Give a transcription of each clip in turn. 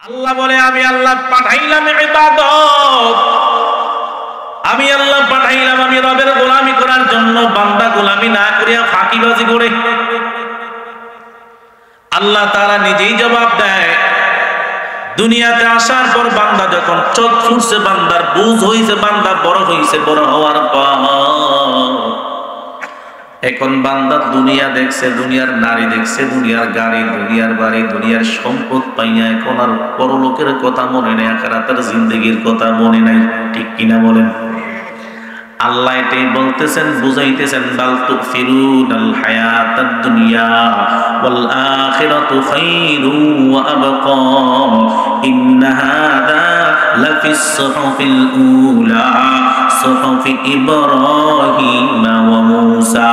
আল্লাহ বলে আমি আল্লাহ পাঠাইলাম ইবাদত, আমি আল্লাহ পাঠাইলাম আমি রবের গোলামি করার জন্য, বান্দা গোলামি না করিয়া ফাঁকিবাজি করে। আল্লাহ তাআলা নিজেই জবাব দেয়, দুনিয়াতে আসার পর বান্দা যখন চোখ ফুটছে, বান্দার বুঝ হইছে, বান্দা বড় হইছে, বড় হওয়ার পর এখন বান্দা দুনিয়া দেখছে, দুনিয়ার নারী দেখছে, দুনিয়ার গাড়ি, দুনিয়ার বাড়ি, দুনিয়ার সম্পদ পাইয়া এখন আর পরলোকের কথা মনে নেই, আখিরাতের জিন্দেগির কথা মনে নাই। ঠিক কিনা বলেন? আল্লাহ এটাই বলতেছেন, বুঝাইতেছেন, বাল তুফিরুনাল হায়াতাদ দুনিয়া ওয়াল আখিরাতু খায়রু ওয়া আবকা ইন্না হাযা লাফিস সুহুফিল উলা সুহুফি ইব্রাহিম ওয়া মূসা।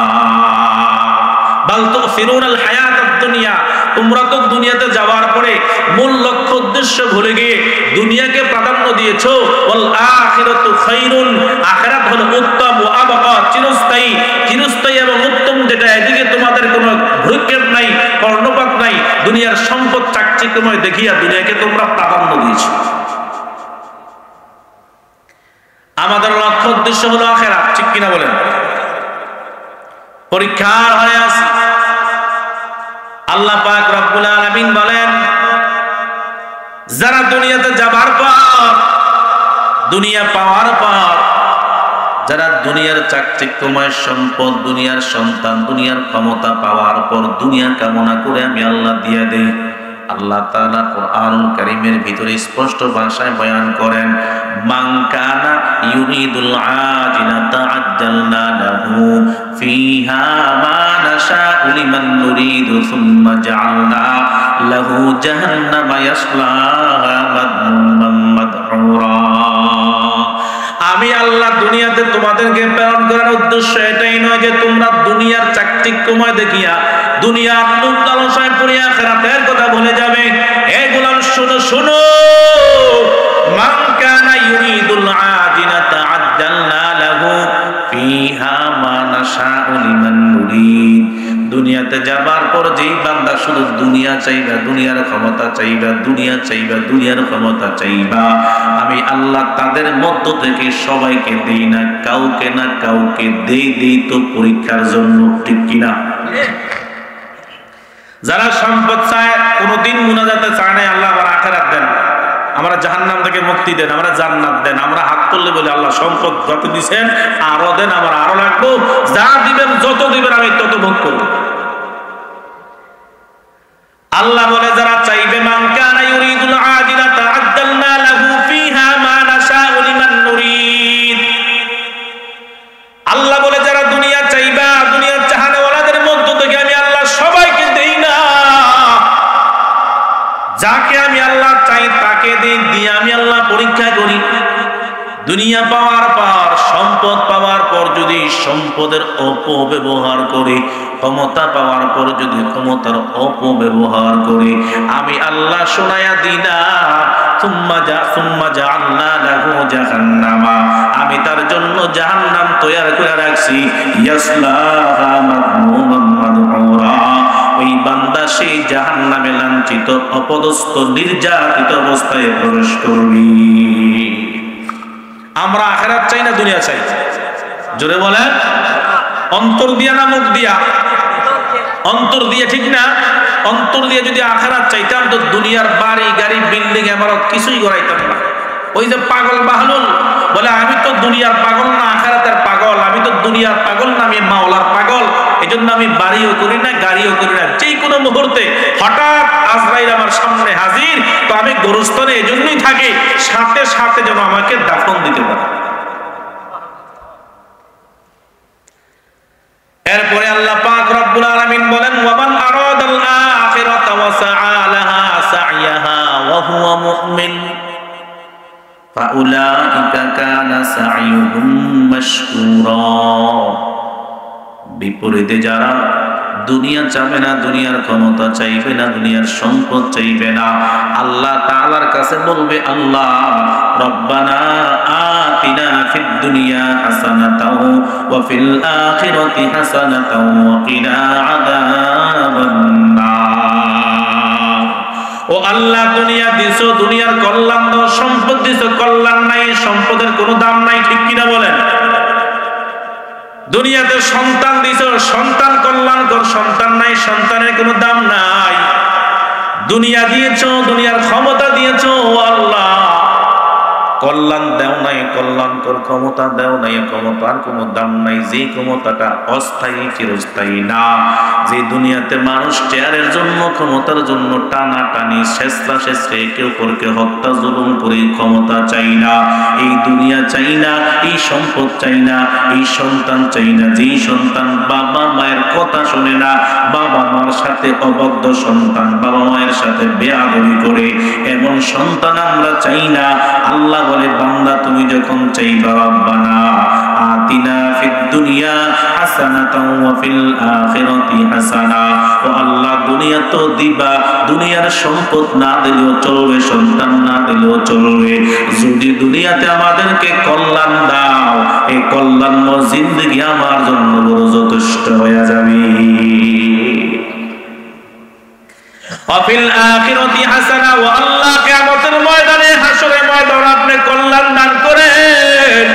বাল তুফিরুনাল হায়াতাদ দুনিয়া, তোমরা তো দুনিয়াতে যাওয়ার পরে মূল লক্ষ্য উদ্দেশ্য ভুলে গিয়ে দুনিয়াকে প্রাধান্য দিয়েছো। ওয়াল আখিরাতু খায়রুন, আখিরাত হলো উত্তম, ওয়া আবকা চিরস্থায়ী, চিরস্থায়ী এবং উত্তম যেটা, এদিকে তোমাদের কোনো ভ্রুক্ষেপ নাই, কর্ণপাত নাই। দুনিয়ার সম্পদ চাকচিক্যময় দেখিয়া দুনিয়াকে তোমরা প্রাধান্য দিয়েছো। আমাদের লক্ষ্য উদ্দেশ্য হলো আখিরাত। ঠিক কিনা বলেন? পরীক্ষার হয়ে আছে। আল্লাহ পাক রব্বুল আলামিন বলেন, যারা দুনিয়াতে যাবার পর, দুনিয়া পাওয়ার পর, যারা দুনিয়ার চাকচিক্যময় সম্পদ, দুনিয়ার সন্তান, দুনিয়ার ক্ষমতা পাওয়ার পর দুনিয়া কামনা করে আমি আল্লাহ দিয়া দেই। আল্লাহ তাআলা কোরআনুল কারীমের ভিতরে স্পষ্ট ভাষায় বয়ান করেন, মান কানা ইউরিদুল আজিলাতা আজ্জালনা লাহু ফিহা মা নাশাউ লিমান নুরিদু সুম্মা জাআলনা লাহু জাহান্নামা ইয়াসলাহা মাদমুমান মাদহুরা। আমি আল্লাহ দুনিয়াতে তোমাদেরকে প্রেরণ করার উদ্দেশ্য এটাই নয় যে তোমরা দুনিয়ার চাকচিক্যময় দেখিয়া, দুনিয়ার লোভ লালসায় পড়িয়া আখিরাতের কথা ভুলে যাবে। হে গোলাম শুনো শুনো, মান কানা ইউরিদুল আজিলাতা আজ্জালনা লাহু ফিহা মা নাশাউ লিমান নুরিদ। দুনিয়াতে যাবার পর যেই বান্দা শুধু দুনিয়া চাইবা, দুনিয়ার ক্ষমতা চাইবা, দুনিয়া চাইবা, দুনিয়ার ক্ষমতা চাইবা, আমি আল্লাহ তাদের মধ্য থেকে সবাইকে দেই না, কাউকে না কাউকে দেই তো পরীক্ষার জন্য। ঠিক কিনা? যারা সম্পদ চায়, কোনদিন মুনাজাতে চায় না আল্লাহ আবার আখিরাত দেন, আমরা জাহান্নাম থেকে মুক্তি দেন, আমরা জান্নাত দেন। আমরা হাত তুললে বলি আল্লাহ সম্পদ যত দিবেন আরো দেন, আমার আরো লাগবো, যা দিবেন যত দিবেন আমি তত ভোগ করব। আল্লাহ বলে যারা চাইবে, মান কানা ইউরিদুল আজিলাতা আজ্জালনা লাহু ফিহা মা নাশাউ লিমান নুরিদ। আল্লাহ বলে যারা দুনিয়া চাইবা, দুনিয়ার চাহানাওয়ালাদের মধ্য থেকে আমি আল্লাহ সবাইকে দেই না, যাকে আমি আল্লাহ চাই তাকে দেই, দিয়ে আমি আল্লাহ পরীক্ষা করি। দুনিয়া পাওয়ার পর, সম্পদ পাওয়ার পর যদি সম্পদের অপব্যবহার করে, ক্ষমতা পাওয়ার পর যদি ক্ষমতার অপব্যবহার করে, আমি আল্লাহ শোনায়া দিনা, সুম্মা জাআলনা লাহু জাহান্নামা, আমি তার জন্য জাহান্নাম তৈরি করে রাখছি, ইয়াসলাহা মাদমুমান মাদহুরা। ওই বান্দা সেই জাহান্নামে লাঞ্ছিত, অপদস্থ, নির্যাতিত অবস্থায় প্রবেশ করবে। আমরা আখিরাত চাই না দুনিয়া চাই? জোরে বলেন। অন্তর দিয়া না মুখ দিয়া? অন্তর দিয়ে। ঠিক না? অন্তর দিয়ে যদি আখিরাত চাইতাম তো দুনিয়ার বাড়ি গাড়ি বিল্ডিং ইমারত কিছুই গড়াইতাম না। ওই যে পাগল বাহলুল বলে, আমি তো দুনিয়ার পাগল না আখিরাতের পাগল, আমি তো দুনিয়ার পাগল না, আমি মাওলার পাগল। এজন্য আমি বাড়িও করি না, গাড়িও করি না। যে কোনো মুহূর্তে হঠাৎ আজরাইল আমার সামনে হাজির, তো আমি গোরস্থানে এজন্যই থাকি, সাথে সাথে যেন আমাকে দাফন দিতে পারে। এরপরে আল্লাহ পাক রব্বুল আলামিন বলেন, ওয়ামান আরাদাল আখিরাতা ওয়া সাআ লাহা সা'য়াহা ওয়া হুয়া মুমিন ফাউলাইকা কানা সা'য়ুহুম মাশকুরা। বিপরীতে যারা দুনিয়া চাইবে না, দুনিয়ার ক্ষমতা চাইবে না, দুনিয়ার সম্পদ চাইবে না, আল্লাহ তাআলার কাছে বলবে, আল্লাহ রব্বানা আতিনা ফিদ দুনিয়া হাসানাতাও ওয়া ফিল আখিরাতি হাসানাতাও ওয়া কিনা আযাবান নার। ও আল্লাহ দুনিয়া দিছো, দুনিয়ার কল্যাণ দাও, সম্পদ দিছো, কল্যাণ নাই, সম্পদের কোনো দাম নাই, ঠিক কিনা বলেন? দুনিয়াতে সন্তান দিছো, সন্তান কল্যাণকর, সন্তান নাই, সন্তানের কোনো দাম নাই। দুনিয়া দিয়েছো, দুনিয়ার ক্ষমতা দিয়েছো, ও আল্লাহ কল্যাণ দেও নাই, কল্যাণকর ক্ষমতা দেও নাই, ক্ষমতার কোনো দাম নাই। যে ক্ষমতাটা অস্থায়ী, চিরস্থায়ী না। যে দুনিয়াতে মানুষ চেয়ারের জন্য, ক্ষমতার জন্য টানা টানি, শেষরা শেষরে একে অপরকে হত্যা জুলুম করে ক্ষমতা চাই না, এই দুনিয়া চাই না, এই সম্পদ চাই না, এই সন্তান চাই না। যেই সন্তান বাবা মায়ের কথা শুনে না, বাবা মার সাথে অবদ্ধ সন্তান, বাবা মায়ের সাথে বেয়াদবি করে, এমন সন্তান আমরা চাই না। আল্লাহ বলে বান্দা তুমি যখন চাইবা রব্বানা আতিনা ফিদ দুনিয়া হাসানাতাও ওয়া ফিল আখিরাতি হাসানা, ও আল্লাহ দুনিয়া তো দিবা, দুনিয়ার সম্পদ না দিলেও চলবে, সন্তান না দিলেও চলবে, যদি দুনিয়াতে আমাদেরকে কল্যাণ দাও, এই কল্যাণময় জিন্দেগি আমার জন্য বড় যথেষ্ট হয়ে যাবে। ওয়াফিল আখিরাতি হাসানা, ও আল্লাহ কিয়ামতের ময়দানে, হাসরের ময়দানে আপনি কল্যাণ দান করেন।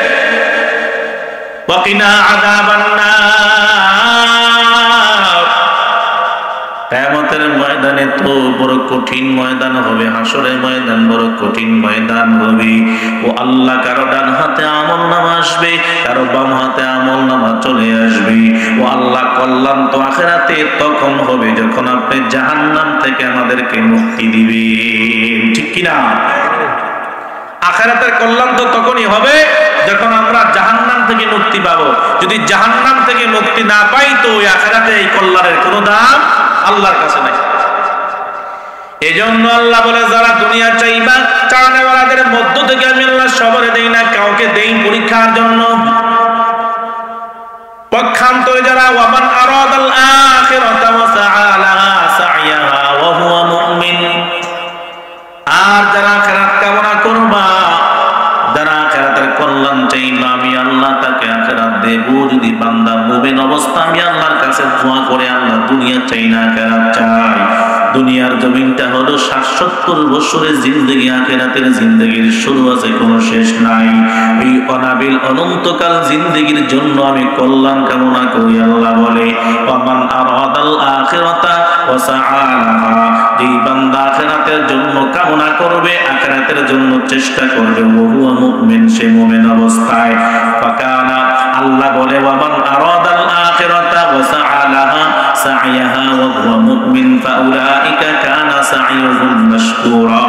ওয়াকিনা আযাবান নার, কিয়ামতের ময়দানে তো বড় কঠিন ময়দান হবে, হাসরের ময়দান বড় কঠিন ময়দান হবে। ও আল্লাহ কারো ডান হাতে আমলনামা আসবে, কারো বাম হাতে আমলনামা চলে আসবে। ও আল্লাহ কল্যাণ তো আখিরাতে তখন হবে যখন আপনি জাহান্নাম থেকে আমাদেরকে মুক্তি দিবেন, ঠিক কিনা? আখিরাতের কল্যাণ তো তখনই হবে যখন আমরা জাহান্নাম থেকে মুক্তি পাবো। যদি জাহান্নাম থেকে মুক্তি না পাই তো ওই আখিরাতে এই কল্যাণের কোনো দাম আল্লাহর কাছে নাই। এজন্য আল্লাহ বলে যারা দুনিয়া চাইবা, চাওয়ানেওয়ালাদের মধ্য থেকে আমি আল্লাহ সবরে দেই না, কাউকে দেই পরীক্ষার জন্য। পক্ষান্তরে যারা ওয়ামান আরাদাল আখিরাতা ওয়া সাআ লাহা সা'য়াহা ওয়া হুয়া মুমিন, আর যারা আখিরাত কামনা করবা, যারা আখিরাতের কল্যাণ চাইবা, আমি আল্লাহ তাকে আখিরাত দেব। যদি বান্দা মুমিন অবস্থা আমি আল্লাহর কাছে দোয়া করে, আল্লাহ দুনিয়া চাই না আখিরাত চাই। দুনিয়ার জমিনটা হলো ৭০ বছরের জিন্দেগি, আখিরাতের জিন্দেগির শুরু আছে, কোনো শেষ নাই। এই অনাবিল অনন্তকাল জিন্দেগির জন্য আমি কল্যাণ কামনা করি। আল্লাহ বলে ওয়ামান আরাদাল আখিরাতা ওয়া সাআ লাহা, যেই বান্দা আখিরাতের জন্য কামনা করবে, আখিরাতের জন্য চেষ্টা করবে, ওয়া হুয়া মুমিন, সে মুমিন অবস্থায়। ফাকানা, আল্লাহ বলে ওয়ামান আরাদাল আখিরাতা ওয়া সাআ লাহা সা'য়াহা ওয়া হুয়া মুমিন ফাউলাইকা কানা সা'য়ুহুম মাশকুরা,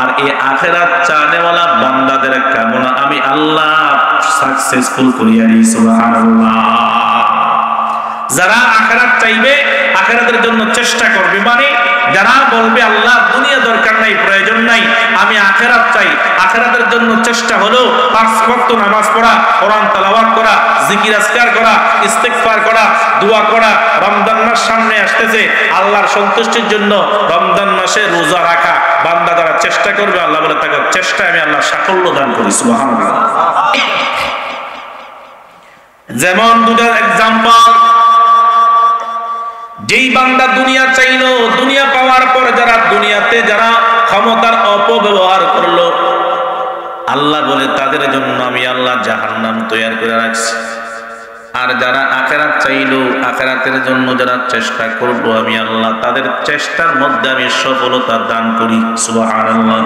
আর এই আখিরাত চাওয়ানেওয়ালা বান্দাদের কামনা আমি আল্লাহ সাকসেসফুল করিয়া দিই। সুবহানাল্লাহ। যারা আখিরাত চাইবে, আখিরাতের জন্য চেষ্টা করবে, মানে যারা বলবে আল্লাহ দুনিয়া দরকার নাই, প্রয়োজন নাই, আমি আখিরাত চাই, আখিরাতের জন্য চেষ্টা হলো ৫ ওয়াক্ত নামাজ পড়া, কোরআন তেলাওয়াত করা, জিকির আজকার করা, ইস্তেগফার করা, দোয়া করা, রমজান মাস সামনে আসতেছে, আল্লাহর সন্তুষ্টির জন্য রমজান মাসে রোজা রাখা, বান্দা যারা চেষ্টা করবে, আল্লাহ বলে তাকে চেষ্টায় আমি আল্লাহ সাফল্য দান করি। সুবহানাল্লাহ। যেমন দুটার এক্সাম্পল, যেই বান্দা দুনিয়া চাইলো, দুনিয়া পাওয়ার পর যারা দুনিয়াতে যারা ক্ষমতার অপব্যবহার করলো, আল্লাহ বলে তাদের জন্য আমি আল্লাহ জাহান্নাম তৈরি করে রাখছি। আর যারা আখিরাত চাইলো, আখিরাতের জন্য যারা চেষ্টা করবো, আমি আল্লাহ তাদের চেষ্টার মধ্যে আমি সফলতা দান করি। সুবহানাল্লাহ।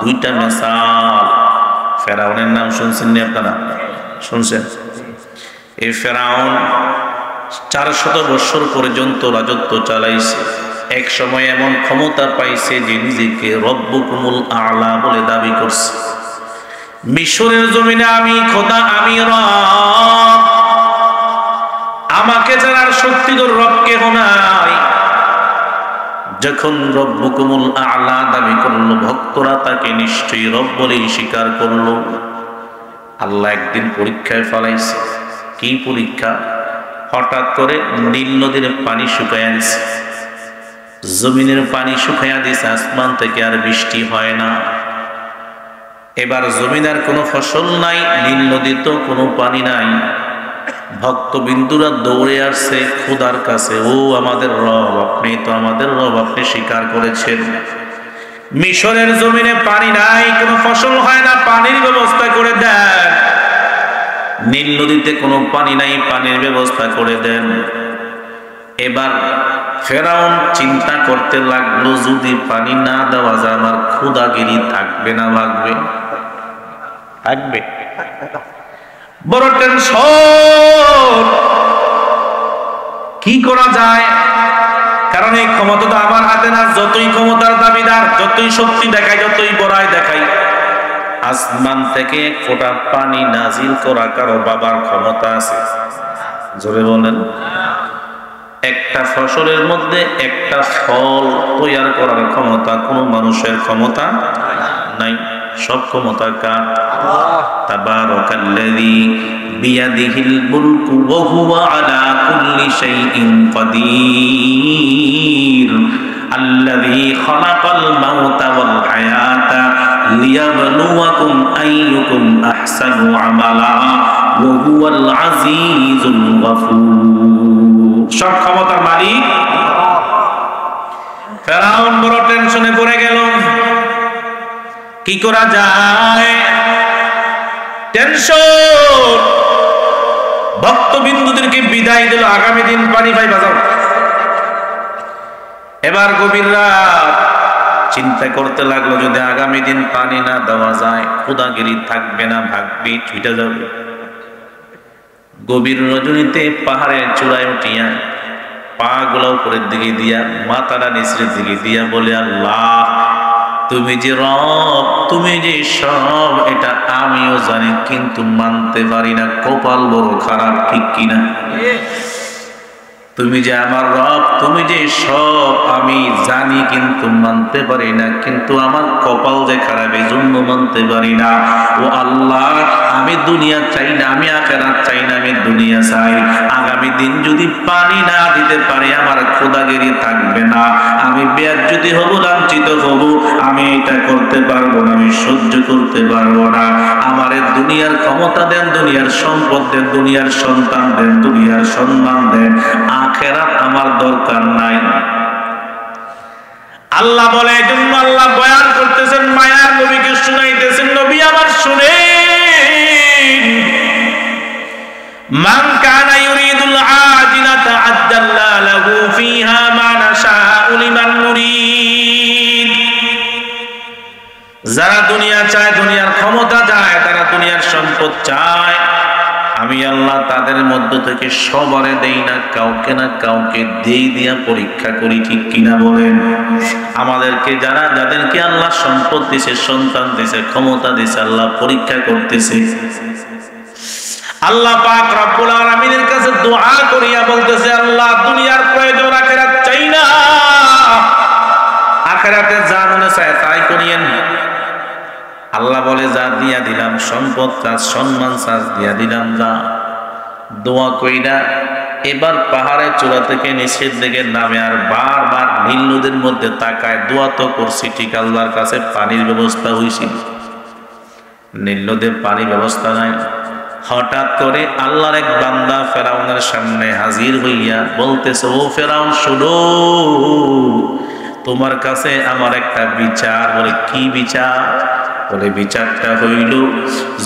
দুইটা মিসাল। ফেরাউনের নাম শুনছেন নি আপনারা? শুনছেন? এই ফেরাউন ৪০০ বছর পর্যন্ত রাজত্ব চালাইছে। এক সময় এমন ক্ষমতা পাইছে যে নিজেকে রব্বুকুমুল আ'লা বলে দাবি করছে। মিশরের জমিনে আমি খোদা, আমি রব, আমাকে ছাড়ার শক্তিধর রব কেহ নাই। যখন রব্বুকুমুল আ'লা দাবি করলো, ভক্তরা তাকে নিশ্চয়ই রব বলেই স্বীকার করলো। আল্লাহ একদিন পরীক্ষায় ফেলাইছে। কি পরীক্ষা? হঠাৎ করে নীল নদীর পানি শুকাইয়া দিছে, জমিনের পানি শুকাইয়া দিছে, আসমান থেকে আর বৃষ্টি হয় না। এবার জমিনের কোনো ফসল নাই, নীল নদীতেও কোনো পানি নাই। ভক্তবিন্দুরা দৌড়ে আসছে খোদার কাছে, ও আমাদের রব, আপনি তো আমাদের রব, আপনি স্বীকার করেছেন। মিশরের জমিনে পানি নাই, কোনো ফসল হয় না, পানির ব্যবস্থা করে দেন। নীল নদীতে কোনো পানি নাই, পানির ব্যবস্থা করে দেন। এবার ফেরাউন চিন্তা করতে লাগলো, যদি পানি না দেওয়া যায় আমার ক্ষুধাগিরি থাকবে না ভাগবে? থাকবে। বড় টেনশন, কি করা যায়? কারণ এই ক্ষমতা তো আমার হাতে না। যতই ক্ষমতার দাবিদার, যতই শক্তি দেখাই, যতই বড়াই দেখাই, আসমান থেকে এক ফোঁটা পানি নাজিল করা কারো বাবার ক্ষমতা আছে? জোরে বলেন। একটা ফসলের মধ্যে একটা ফল তৈয়ার করার ক্ষমতা কোনো মানুষের ক্ষমতা নাই। সব ক্ষমতা কার? তাবারাকাল্লাযী বিয়াদিহিল মুলকু ওয়া হুয়া আলা কুল্লি শাইইন কাদির আল্লাযী খালাকাল মাউতা ওয়াল হায়াতা লিয়াবলুয়াকুম আইয়ুকুম আহসানু আমালা ওয়া হুয়াল আজিজুল গফুর। সব ক্ষমতার মালিক। ফেরাউন বড় টেনশনে পড়ে গেল, কি করা যায়? টেনশন। ভক্তবিন্দুদেরকে বিদায় দিল, আগামী দিন পানি পাই বাজাও। এবার গভীর রাত, চিন্তা করতে লাগলো, যদি আগামী দিন পানি না দেওয়া যায় ক্ষুধাগিরি থাকবে না, ভাগবি, ছুটে যাবে। গভীর রজনীতে পাহাড়ের চূড়ায় উঠিয়া পা গুলা উপরের দিকে দিয়া, মাথাটা নিচের দিকে দিয়া বলে, আল্লাহ তুমি যে রব, তুমি যে সব, এটা আমিও জানি, কিন্তু মানতে পারি না, কপাল বড় খারাপ, ঠিক কিনা? তুমি যে আমার রব, তুমি যে সব, আমি জানি কিন্তু মানতে পারি না, কিন্তু আমার কপাল যে খারাপ, এই জন্য মানতে পারি না। ও আল্লাহ, আমি দুনিয়া চাই না, আমি আখিরাত চাই না, আমি দুনিয়া চাই। আগামী দিন যদি পানি না দিতে পারি আমার ক্ষুধাগিরি থাকবে না, আমি বেয়াজ্জতি হব, লাঞ্ছিত হব, আমি এটা করতে পারবো না, আমি সহ্য করতে পারবো না। আমারে দুনিয়ার ক্ষমতা দেন, দুনিয়ার সম্পদ দেন, দুনিয়ার সন্তান দেন, দুনিয়ার সম্মান দেন, আখিরাত আমার দরকার নাই। আল্লাহ বলে, এজন্য আল্লাহ বয়ান করতেছেন, মায়ার নবীকে শুনাইতেছেন, নবী আমার শুনেন, মান কানা ইউরিদুল আজিলাতা আজ্জালনা লাহু ফিহা মা নাশাউ লিমান নুরিদ। যারা দুনিয়া চায়, দুনিয়ার ক্ষমতা চায়, তারা দুনিয়ার সম্পদ চায়, আমি আল্লাহ তাদের মধ্য থেকে সবারে দেই না, কাউকে না কাউকে দেই দিয়া পরীক্ষা করি, ঠিক কিনা বলেন? আমাদেরকে যারা, যাদেরকে আল্লাহ সম্পদ দিছে, সন্তান দিছে, ক্ষমতা দিছে, আল্লাহ পরীক্ষা করতেছে। আল্লাহ পাক রব্বুল আলামিনের কাছে দোয়া করিয়া বলতেছে, আল্লাহ দুনিয়ার প্রয়োজন, আখিরাত চাই না, আখিরাতে যা মনে চায় তাই করিয়েন। আল্লাহ বলে, যা দিয়া দিলাম, সম্পদ চাস, সম্মান চাস, দিয়া দিলাম, যা। দোয়া কইরা এবার পাহাড়ের চূড়া থেকে নিচের দিকে নামে আর বারবার নীল নদীর মধ্যে তাকায়, দোয়া তো করছি ঠিক, আল্লাহর কাছে পানির ব্যবস্থা হয়েছিল, নীল নদীর পানির ব্যবস্থা নাই। হঠাৎ করে আল্লাহর এক বান্দা ফেরাউনের সামনে হাজির হইয়া বলতেছে, ও ফেরাউন শোনো, তোমার কাছে আমার একটা বিচার। বলে, কি বিচার? বলে, বিচারটা হইল,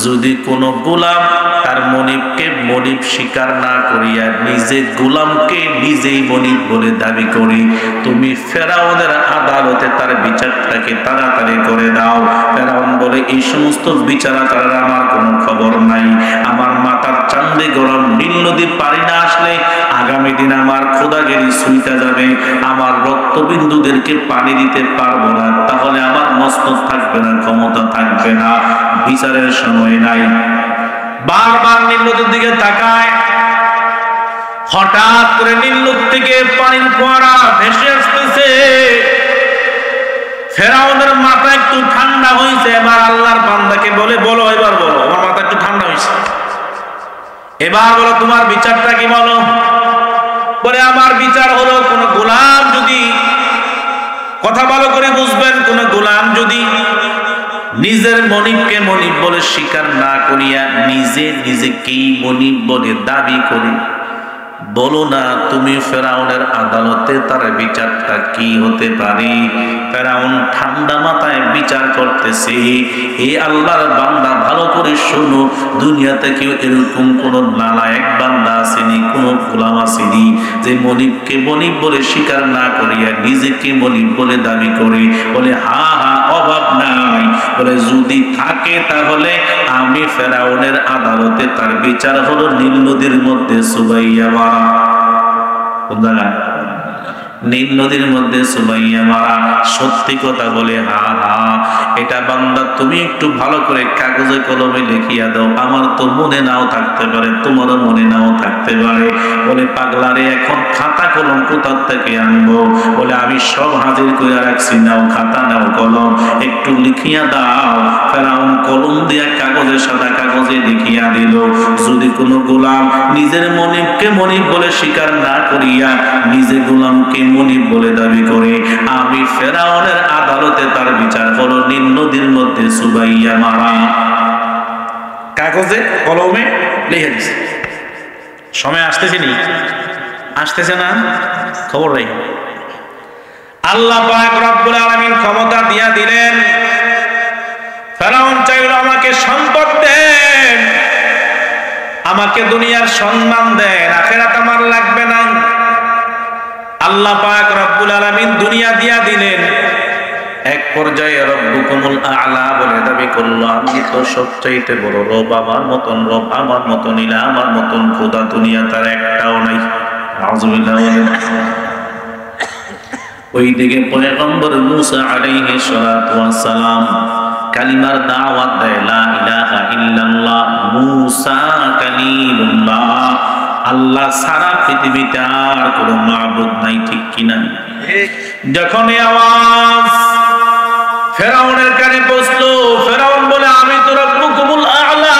যদি কোনো গোলাম তার মনিবকে মনিব স্বীকার না করিয়া নিজে গোলামকে নিজেই মনিব বলে দাবি করি, তুমি ফেরাউনের আদালতে তার বিচারটাকে তাড়াতাড়ি করে দাও। ফেরাউন বলে, এই সমস্ত বিচার আচারের আমার কোনো খবর নাই, আমার মাথার চান্দে গরম, নীল নদী পানি না আসলে আগামী দিন আমার ক্ষুধাগিরি ছুঁইটা যাবে, আমার রক্তবিন্দুদেরকে পানি দিতে পারবো না, তাহলে আমার মস্তক থাকবে না, ক্ষমতা থাকবে না, বিচারের সময় নাই। বারবার নীল নদীর দিকে তাকায়, হঠাৎ করে নীল নদী থেকে পানির ফোয়ারা ভেসে আসতেছে। ফেরাউনের মাথা একটু ঠান্ডা হয়েছে, এবার আল্লাহর বান্দাকে বলে, বলো, এবার বলো, আমার মাথা একটু ঠান্ডা হয়েছে, এবার বলো তোমার বিচারটা কি বলো। বলে, আমার বিচার হলো, কোন গোলাম যদি, কথা ভালো করে বুঝবেন, কোন গোলাম যদি নিজের মনিবকে মনিব বলে স্বীকার না করিয়া নিজে নিজেকেই মনিব বলে দাবি করে বলো না তুমি ফেরাউনের আদালতে তার বিচারটা কি হতে পারে? ফেরাউন ঠান্ডা মাথায় বিচার করতেছে, হে আল্লাহর বান্দা ভালো করে শোনো, দুনিয়াতে কেউ এরকম কোন নালায়েক বান্দা আসেনি, কোন গোলাম আসেনি যে মনিবকে মনিব বলে স্বীকার না করিয়া নিজেকে মনিব বলে দাবি করে বলে হা হা অভাব নাই। বলে যদি থাকে তাহলে আমি ফেরাউনের আদালতে তার বিচার হলো নীল নদীর মধ্যে সুবাইয়া মারা। কোন জায়গায়? নীল নদীর মধ্যে সুবাইয়া মারা। সত্যি কথা বলে হা হা, এটা বান্দা তুমি একটু ভালো করে কাগজে কলমে লিখিয়া দাও, আমার তো মনে নাও থাকতে পারে, তোমারও মনে নাও থাকতে পারে। বলে পাগলারে এখন খাতা কলম কোথার থেকে আনবো? বলে আমি সব হাজির করে রাখছি, নাও খাতা নাও কলম, একটু লিখিয়া দাও। ফেরাউন কলম দিয়া কাগজে সাদা কাগজে লিখিয়া দিল, যদি কোনো গোলাম নিজের মনিবকে মনিব বলে স্বীকার না করিয়া নিজে গোলামকে মনিব বলে দাবি করে, আমি ফেরাউনের আদালতে তার বিচার হলো নীল নদীর মধ্যে সুবাইয়া মারা। কাগজে কলমে লিখে দিছে। সময় আসতেছে নি? আসতেছে না? খবর নেই। আল্লাহ পাক রব্বুল আলামিন ক্ষমতা দিয়া দিলেন। ফেরাউন চাইল আমাকে সম্পদ দেন, আমাকে দুনিয়ার সম্মান দেন, আখিরাত আমার লাগবে না। আল্লাহ পাক রব্বুল আলামিন দুনিয়া দিয়া দিলেন। এক পর্যায়ে রব্বুকুমুল আ'লা বলে দাবি করলো, আমি তো সবচাইতে বড় রব, আমার মতন রব, আমার মতন ইলা, আমার মতন খোদা দুনিয়া তার একটাও নাই। নাউযুবিল্লাহ। ওইদিকে পয়গম্বর মূসা আলাইহিস সালাতু ওয়াস সালাম কালিমার দাওয়াত দেয়, লা ইলাহা ইল্লাল্লাহ মূসা কালিমুল্লাহ, আল্লাহ সারা পৃথিবীতে আর কোনো মাবুদ নাই, ঠিক কিনা? যখন এই আওয়াজ ফেরাউনের কানে পৌঁছলো, ফেরাউন বলে আমি তো রব্বুকুমুল আ'লা,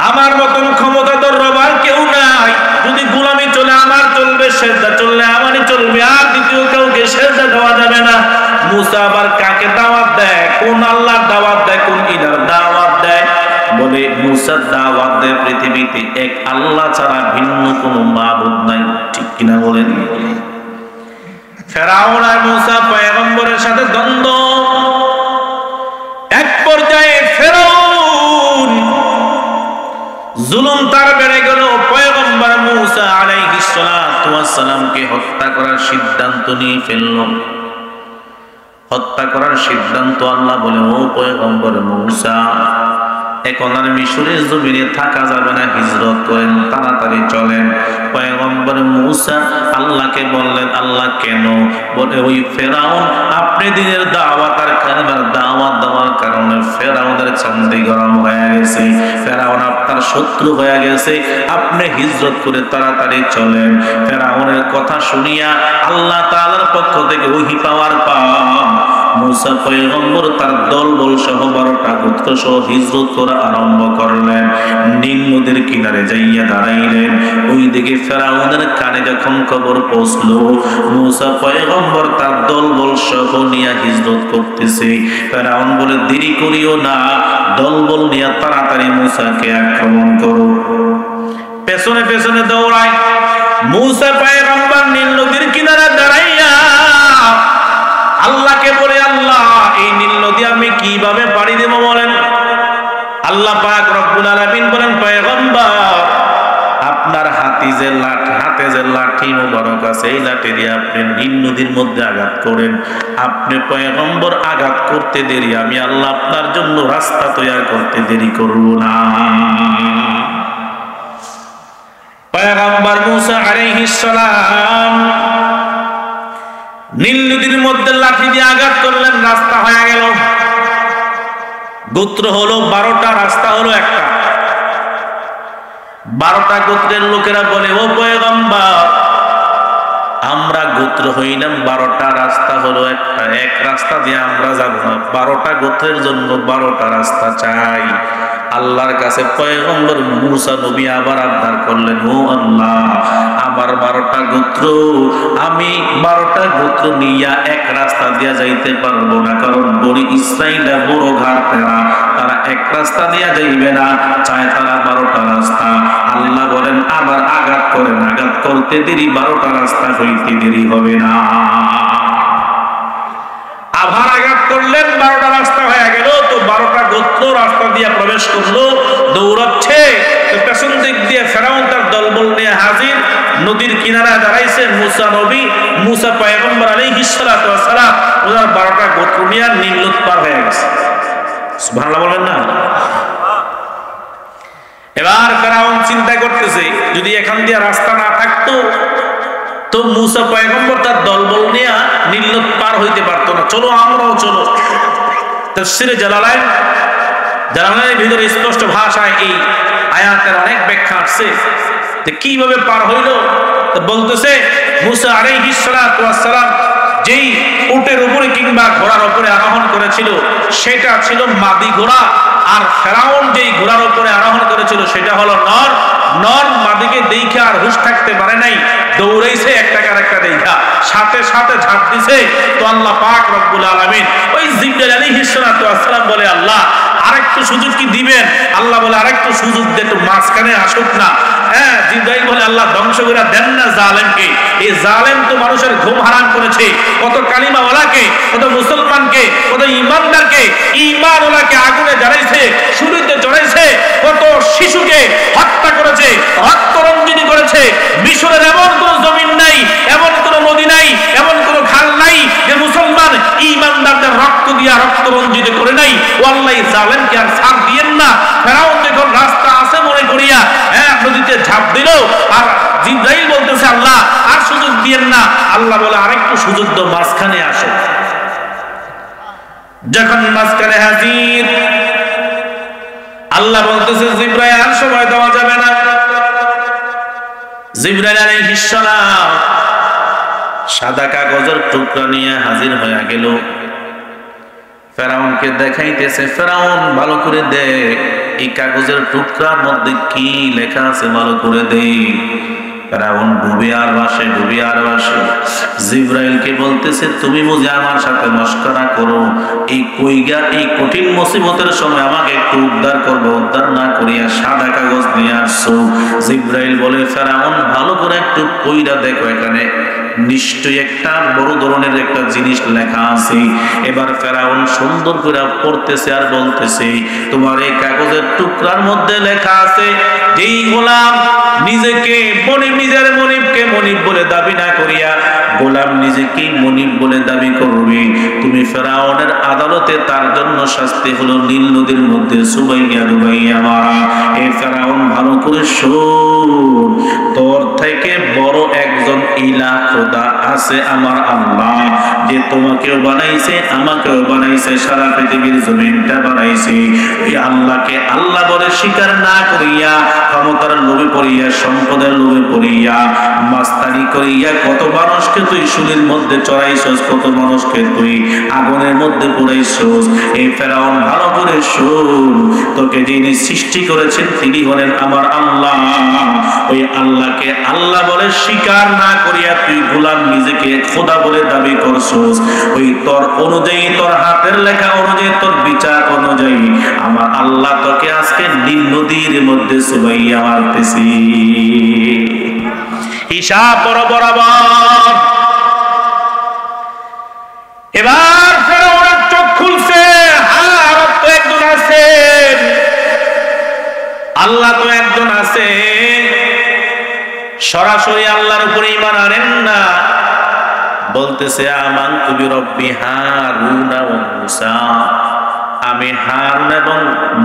আমার মতন ক্ষমতাধর রব আর কেউ নাই, যদি গোলামি চলে আমার চলবে, সেজদা চললে আমারই চলবে, আর দ্বিতীয় কাউকে সেজদা দেওয়া যাবে না। মূসা আবার কাকে দাওয়াত দেয়? কোন আল্লাহর দাওয়াত দেয়? কোন ইলার দাওয়াত দেয়? বলে মূসা দাওয়াত দেয় পৃথিবীতে এক আল্লাহ ছাড়া ভিন্ন কোনো মাবুদ নাই, ঠিক কিনা বলেন? ফেরাউন আর মূসা পয়গম্বরের সাথে দ্বন্দ্ব। এক পর্যায়ে ফেরাউন জুলুম তার বেড়ে গেল, পয়গম্বর মূসা আলাইহিস সালাতু ওয়াস সালামকে হত্যা করার সিদ্ধান্ত নিয়ে ফেলল। হত্যা করার সিদ্ধান্ত। আল্লাহ বলে, ও পয়গম্বর মূসা, এখন আর মিশরের জমিনে থাকা যাবে না, হিজরত করেন, তাড়াতাড়ি চলেন। পয়গম্বর মূসা আল্লাহকে বললেন, আল্লাহ কেন? বলে ওই ফেরাউন আপনি দিনের দাওয়াত আর কালিমার দাওয়াত দেওয়ার কারণে ফেরাউনের চান্দি গরম হয়ে গেছে, ফেরাউন আপনার শত্রু হয়ে গেছে, আপনি হিজরত করে তাড়াতাড়ি চলেন। ফেরাউনের কথা শুনিয়া আল্লাহ তাআলার পক্ষ থেকে ওহী পাওয়ার পর মূসা পয়গম্বর তার দলবল সহ 12টা গোত্র সহ হিজরত করা আরম্ভ করলেন। নীল নদীর কিনারে যাইয়া দাঁড়াইলেন। ওইদিকে ফেরাউনের কানে যখন খবর পৌঁছলো মূসা পয়গম্বর তার দলবল সহ নিয়ে হিজরত করতেছে, ফেরাউন বলে দেরি করিও না, দলবল নিয়ে তাড়াতাড়ি মূসাকে আক্রমণ করো। পেছনে পেছনে দৌড়ায় মূসা পয়গম্বর নীল নদীর কিনারে দাঁড়াইয়া আল্লাহকে বলে, আল্লাহ এই নীল নদী আমি কিভাবে পাড়ি দেব বলেন? আল্লাহ পাক রব্বুল আলামিন বলেন, পয়গম্বর আপনার হাতে যে লাঠি মুবারক আছে, এই লাঠি দিয়ে আপনি নীল নদীর মধ্যে আঘাত করেন। আপনি পয়গম্বর আঘাত করতে দেরি, আমি আল্লাহ আপনার জন্য রাস্তা তৈরি করতে দেরি করব না। পয়গম্বর মূসা আলাইহিস সালাম নীল নদীর মধ্যে লাঠি দিয়ে আঘাত করলেন, রাস্তা হয়ে গেল। গোত্র হলো 12টা, রাস্তা হলো একটা। 12টা গোত্রের লোকেরা বলে, ও পয়গম্বর আমরা গোত্র হইলাম 12টা, রাস্তা হলো একটা, এক রাস্তা দিয়ে আমরা যাব না, 12টা গোত্রের জন্য 12টা রাস্তা চাই। আল্লাহর কাছে পয়গম্বর মূসা নবী আবার আবদার করলেন, ও আল্লাহ আমার 12টা গোত্র, আমি 12টা গোত্র নিয়ে এক রাস্তা দিয়া যাইতে পারবো না, কারণ বনি ইসরাইলরা বড় ঘাট পেরা, তারা এক রাস্তা দিয়া যাইবে না, চায় তারা 12টা রাস্তা। আল্লাহ বলেন আবার আঘাত করেন, আঘাত করতে দেরি 12টা রাস্তা হইতে দেরি হবে না। আবার আঘাত করলেন, 12টা রাস্তা হয়ে গেল। তো 12টা গোত্র রাস্তা দিয়ে প্রবেশ করলো, দৌড়াচ্ছে। তো পেছন দিক দিয়ে ফেরাউন তার দলবল নিয়ে হাজির। নদীর কিনারায় দাঁড়াইছে মুসা নবী, মুসা পয়গম্বর আলাইহিস সালাতু ওয়াস সালাম। ওনার 12টা গোত্র নিয়ে নীল নদ পার হয়ে গেছে। সুবহানাল্লাহ বলেন না? এবার ফেরাউন চিন্তা করতেছে, যদি এখান দিয়ে রাস্তা না থাকতো তো মুসা পয়গম্বর তার দলবল নিয়ে নীল নদ পার হইতে পারতো না। চলো আমরাও চলো। তাফসীরে জালালাইনের ভিতরে স্পষ্ট ভাষায় এই আয়াতের অনেক ব্যাখ্যা আছে যে কিভাবে পার হইল। তো বলতেছে মুসা আলাইহিস সালাতু ওয়াস সালাম যেই উটের উপরে কিংবা ঘোড়ার উপরে আরোহণ করেছিল সেটা ছিল মাদি ঘোড়া, আর ফেরাউন যেই ঘোড়ার উপরে আরোহণ করেছিল সেটা হলো নর। নর মাদিকে দেখে আর হুঁশ থাকতে পারে নাই, দৌড়াইছে একটাকে আরেকটা দেখা, সাথে সাথে ঝাঁপ দিছে। তো আল্লাহ পাক রব্বুল আলামিন ওই জিবরাইল আলাইহিস সালাতু ওয়াস সালাম বলে, আল্লাহ আরেকটু সুযোগ কি দিবেন? আল্লাহ বলে আরেকটু সুযোগ দে, একটু মাঝখানে আসুক না। হ্যাঁ, জিবরাইল বলে আল্লাহ ধ্বংস করে দেন না জালেমকে। এই জালেম তো মানুষের ঘুম হারাম করেছে, কত কালিমাওয়ালাকে, কত মুসলমানকে, কত ইমানদারকে, ইমানওয়ালাকে আগুনে জ্বালাইছে, শুরুতে চড়াইছে, কত শিশুকে হত্যা করেছে, রক্তরঞ্জিনী করেছে। মিশরের এমন কোন জমিন নাই, এমন কোন নদী নাই, এমন কোন খাল নাই যে মুসলমান ইমানদারদের রক্ত দিয়া রক্তরঞ্জিত করে নাই। ও আল্লাহ জালেমকে আর ছাড় দিয়েন না। ফেরাউন যখন রাস্তা আছে মনে করিয়া নদীতে ঝাঁপ দিল, আর জিবরাইল বলতেছে আল্লাহ আর সুযোগ দিয়েন না। আল্লাহ বলে আরেকটু সুযোগ দাও, মাঝখানে আসো। যখন মাঝখানে হাজির, আল্লাহ বলতেছে জিবরাইল আর সময় দেওয়া যাবে না। জিবরাইল আলাইহিস সালাম সাদা কাগজের টুকরা নিয়ে হাজির হয়ে গেল। ফেরাউনকে দেখাইতেছে, ফেরাউন ভালো করে দেখ এই কাগজের টুকরার মধ্যে কি লেখা আছে, ভালো করে দেখ। ফেরাউন ডুবে আর ভাসে, ডুবে আর ভাসে। জিবরাইলকে বলতেছে তুমি বুঝি আমার সাথে মশকরা করো? এই কইগা এই কঠিন মুসিবতের সময় আমাকে একটু উদ্ধার করবো, উদ্ধার না করিয়া সাদা কাগজ নিয়ে আসছো। জিবরাইল বলে ফেরাউন ভালো করে একটু কইরা দেখো, এখানে নিশ্চয়ই একটা বড় ধরনের একটা জিনিস লেখা আছে। এবার ফেরাউন সুন্দর করে পড়তেছে আর বলতেছে তোমার এই কাগজের টুকরার মধ্যে লেখা আছে যেই গোলাম নিজেকে নিজের মনিবকে মনিব বলে দাবি না করিয়া গোলাম নিজেকে মনিব বলে দাবি করবে, তুমি ফেরাউনের আদালতে তার জন্য শাস্তি হলো নীল নদীর মধ্যে সুবাইয়া ডুবাইয়া মারা। এই ফেরাউন ভালো করে শোন, তোর থেকে বড় একজন ইলাহ খোদা আছে আমার আল্লাহ, যে তোমাকেও বানাইছে আমাকেও বানাইছে, সারা পৃথিবীর জমিনটা বানাইছে। এই আল্লাহকে আল্লাহ বলে স্বীকার না করিয়া, ক্ষমতার লোভে পড়িয়া, সম্পদের লোভে পড়িয়া, মাস্তানি করিয়া কত মানুষকে তুই শুলির মধ্যে চড়াইছস, কত মানুষকে তুই আগুনের মধ্যে পুড়াইছস। এই ফেরাউন ভালো করে শোন, তোকে যিনি সৃষ্টি করেছেন তিনি হলেন আমার আল্লাহ। ওই আল্লাহকে আল্লাহ বলে স্বীকার না করিয়া তুই গোলাম নিজেকে খোদা বলে দাবি করছস। ওই তোর অনুযায়ী, তোর হাতের লেখা অনুযায়ী, তোর বিচার অনুযায়ী আমার আল্লাহ তোকে আজকে নীল নদীর মধ্যে চুবাইয়া মারতেছি। হিসাব বড় বরাবর। এবার ফেরাউনের চোখ খুলছে, আর তো একজন আছে, আল্লাহ তো একজন আছে। সরাসরি আল্লাহর উপরে ঈমান আনেন না, বলতেছে আমানতু বিরব্বি হারুন ওয়া মূসা, আমি হারুন এবং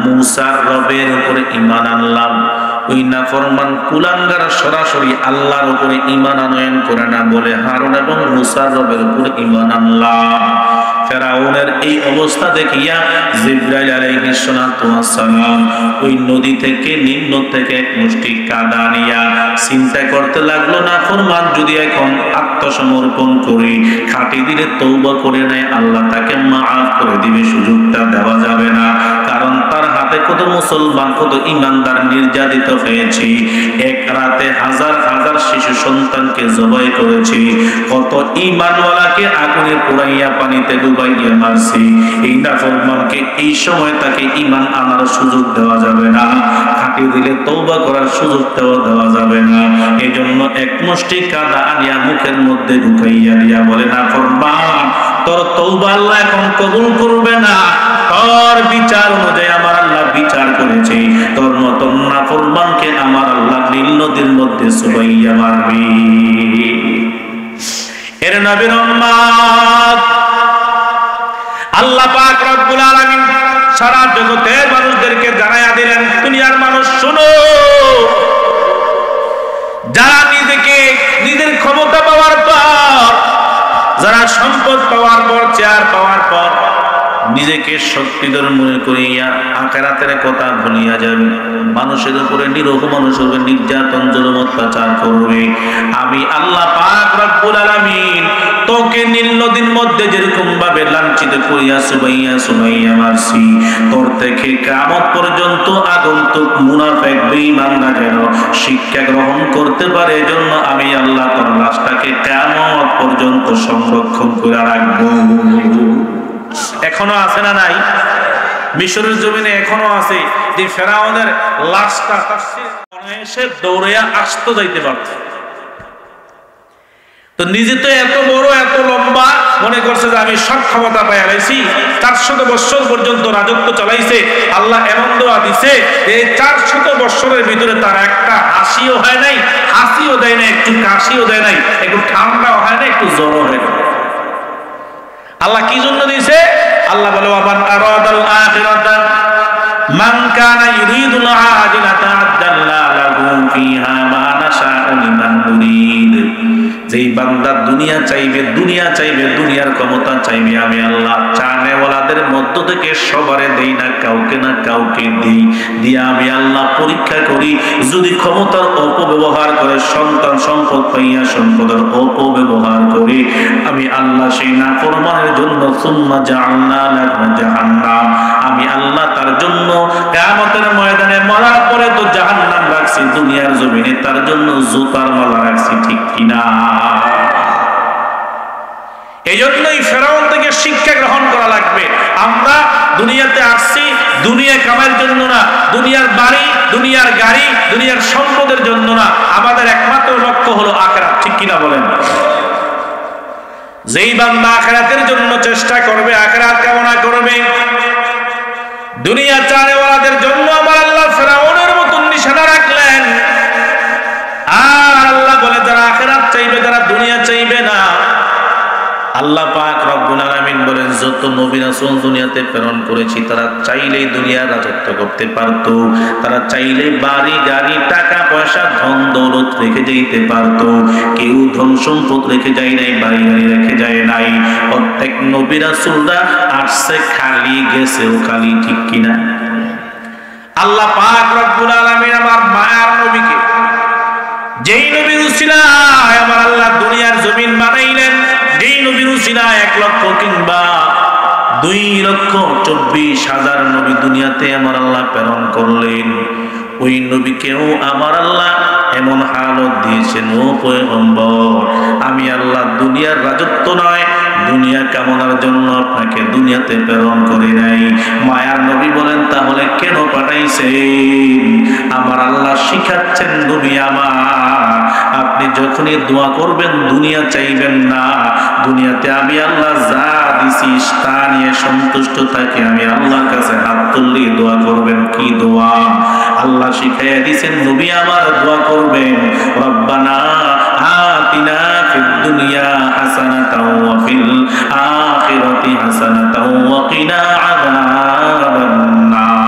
মূসার রবের উপরে ঈমান আনলাম। ওই নাফরমান কুলাঙ্গার সরাসরি আল্লাহর উপরে ঈমান আনয়ন করে না, বলে হারুন এবং মূসার রবের উপরে ঈমান আনলাম। ফেরাউনের এই অবস্থা দেখিয়া জিবরাইল আলাইহিস সালাতু ওয়াস সালাম ওই নদী থেকে, নিম্ন থেকে এক মুষ্টি কাদা নিয়া চিন্তা করতে লাগলো, নাফরমান যদি এখন আত্মসমর্পণ করি, খাঁটি দিলে তওবা করে নেয়, আল্লাহ তাকে মাফ করে দিবে, সুযোগটা দেওয়া যাবে না। কারণ তার হাতে কত মুসলমান, কত ইমানদার নির্যাতিত হয়েছি, এক রাতে হাজার হাজার শিশু সন্তানকে জবাই করেছি, কত ঈমানওয়ালাকে আগুনে পোড়াইয়া পানিতে ডুবাইয়া মারছি। এই নাফরমানকে এই সময় তাকে ঈমান আনার সুযোগ দেওয়া যাবে না, খাটি দিলে তওবা করার সুযোগ দেওয়া যাবে না। এজন্য এক মুষ্টি কাদা আনিয়া মুখের মধ্যে ঢুকাইয়া দিয়া বলে, নাফরমান, তোর তওবা আল্লাহ এখন কবুল করবে না, তোর বিচার অনুযায়ী আমার আল্লাহ বিচার করেছে, তোর মতন নাফরমানকে আমার আল্লাহ নীল নদীর মধ্যে চুবাইয়া মারবে। এর নবীর উম্মত, আল্লাহ পাক রব্বুল আলামিন সারা জগতের মানুষদেরকে জানাইয়া দিলেন, দুনিয়ার মানুষ শুনো, যারা নিজেকে নিজের ক্ষমতা পাওয়ার পর, যারা সম্পদ পাওয়ার পর, চেয়ার পাওয়ার পর নিজেকে শক্তিধর মনে করিয়া আখিরাতের কথা ভুলিয়া যাবে, মানুষের উপরে নিরহ মানুষের উপরে নির্যাতন জুলুম অত্যাচার করবে, আমি আল্লাহ পাক রব্বুল আলামিন তোকে নীল নদীর মধ্যে যেরকম ভাবে লাঞ্ছিত করিয়া সুবাইয়া মারছি, তোর থেকে কিয়ামত পর্যন্ত আগন্তুক মুনাফিক বেঈমানরা যেন শিক্ষা গ্রহণ করতে পারে, এজন্য আমি আল্লাহ তোর লাশটাকে কিয়ামত পর্যন্ত সংরক্ষণ করে রাখবো। এখনো আছে না নাই? মিশরের জমিনে এখনো আছে যে ফেরাউনের লাশটা এসে দৌড়িয়া আসতে যাইতে পারত, তো নিজে তো এত বড় এত লম্বা মনে করছে যে আমি সব ক্ষমতা পাইয়া গেছি, 400 বছর পর্যন্ত রাজত্ব চালাইছে, আল্লাহ এমন দোয়া দিছে এই 400 বছরের ভিতরে তার একটা হাসিও হয় নাই, হাসিও দেয় নাই, একটু কাশিও দেয় নাই, একটু ঠান্ডাও হয় না, একটু জ্বরও হয় না। আল্লাহ কি জন্য দিয়েছে? আল্লাহ বলে, ওয়ামান আরাদাল আখিরাতা মান কানা ইউরিদুল আজিলাতা আজ্জালনা লাহু ফিহা মা নাশাউ লিমান নুরিদ। যেই বান্দা দুনিয়া চাইবে, দুনিয়ার ক্ষমতা চাইবে, আমি আল্লাহ চানেওয়ালাদের মধ্য থেকে সবারে দেই না, কাউকে না কাউকে দেই, দিয়া আমি আল্লাহ পরীক্ষা করি, যদি ক্ষমতার অপব্যবহার করে, সন্তান সম্পদ পাইয়া সম্পদের অপব্যবহার করে, আমি আল্লাহ সেই নাফরমানের জন্য সুম্মা জাআলনা লাহু জাহান্নাম, আমি আল্লাহ তার জন্য কিয়ামতের ময়দানে মরার পরে তো জাহান্নাম রাখছি, দুনিয়ার জমিনে তার জন্য জুতার মালা রাখছি, ঠিক কিনা? এই জন্যই ফেরাউন থেকে শিক্ষা গ্রহণ করা লাগবে। আমরা দুনিয়াতে আসছি দুনিয়া কামাইয়ের জন্য না, দুনিয়ার বাড়ি, দুনিয়ার গাড়ি, দুনিয়ার সম্পদের জন্য না, আমাদের একমাত্র লক্ষ্য হলো আখিরাত, ঠিক কিনা বলেন? যেই বান্দা আখিরাতের জন্য চেষ্টা করবে, আখিরাত কামনা করবে, দুনিয়া চানেওয়ালাদের জন্য আমার আল্লাহ ফেরাউনের মতন নিশানা রাখলেন। আর আল্লাহ বলে, যারা আখিরাত চাইবে, যারা দুনিয়া চাইবে না, আল্লাহ পাক রব্বুল আলামিন বলেন, যত নবী রাসূল দুনিয়াতে প্রেরণ করেছি তারা চাইলেই দুনিয়ার রাজত্ব করতে পারতো, তারা চাইলে বাড়ি গাড়ি টাকা পয়সা ধন দৌলত রেখে যেতে পারতো, কেউ ধন সম্পদ রেখে যায় নাই, বাড়ি গাড়ি রেখে যায় নাই। প্রত্যেক নবী রাসূলরা আসছে খালি, গেছেও খালি, ঠিক কিনা? আল্লাহ পাক রব্বুল আলামিন আমার মায়ার নবীকে, যেই নবীর উসিলায় আমার আল্লাহ দুনিয়ার জমিন বানাইলেন, যেই নবীর উসিলায় 1 লক্ষ কিংবা 2,24,000 নবী দুনিয়াতে আমার আল্লাহ প্রেরণ করলেন, ওই নবীকেও আমার আল্লাহ এমন হালত দিয়েছেন, ও পয়গম্বর, আমি আল্লাহ দুনিয়ার রাজত্ব নয়, দুনিয়া কামনার জন্য আপনাকে দুনিয়াতে প্রেরণ করে নাই। মায়ার নবী বলেন, তাহলে কেন পাঠাইছেন? আমার আল্লাহ শিখাচ্ছেন, নবী আমার, আপনি যখনই দোয়া করবেন দুনিয়া চাইবেন না, দুনিয়াতে আমি আল্লাহ যা দিছি তা নিয়ে সন্তুষ্ট থাকি, আমি আল্লাহর কাছে হাত তুললে দোয়া করবেন। কি দোয়া? আল্লাহ শিখাইয়া দিয়েছেন, নবী আমার দোয়া করবেন, রব্বানা আতিনা ফিদ দুনিয়া হাসানাতাও ওয়া ফিল আখিরাতি হাসানাতাও ওয়া কিনা আযাবান নার।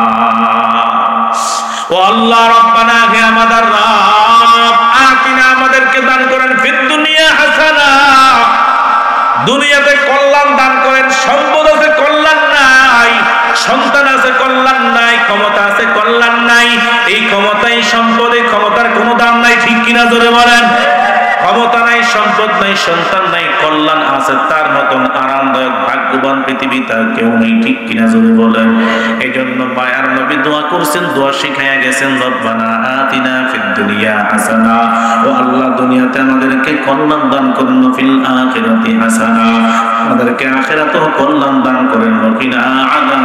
ও আল্লাহ, রব্বানা, হে আমাদের রব, আতিনা, আমাদেরকে দান করেন, ফিদ দুনিয়া হাসানা, দুনিয়াতে কল্যাণ দান করেন। সম্পদ আছে, কল্যাণ নাই, সন্তান আছে, কল্যাণ নাই, ক্ষমতা আছে, কল্যাণ নাই। এই ক্ষমতাই সম্পদ, এই ক্ষমতার কোনো দাম নাই, ঠিক কিনা জোরে বলেন? ক্ষমতা নাই, সম্পদ নাই, সন্তান নাই, কল্যাণ আছে, তার মতন আরামদায়ক ভাগ্যবান পৃথিবীতে কেউ নেই, ঠিক কিনা জোরে বলেন। এই জন্য মায়ার নবী দোয়া করছেন, দোয়া শিখাইয়া গেছেন, রব্বানা আতিনা ফিদ দুনিয়া হাসানা, ও আল্লাহ দুনিয়াতে আমাদেরকে কল্যাণ দান করুন, ফিল আখিরাতি হাসানা, আমাদেরকে আখিরাতেও কল্যাণ দান করেন, ওয়াকিনা আযাবান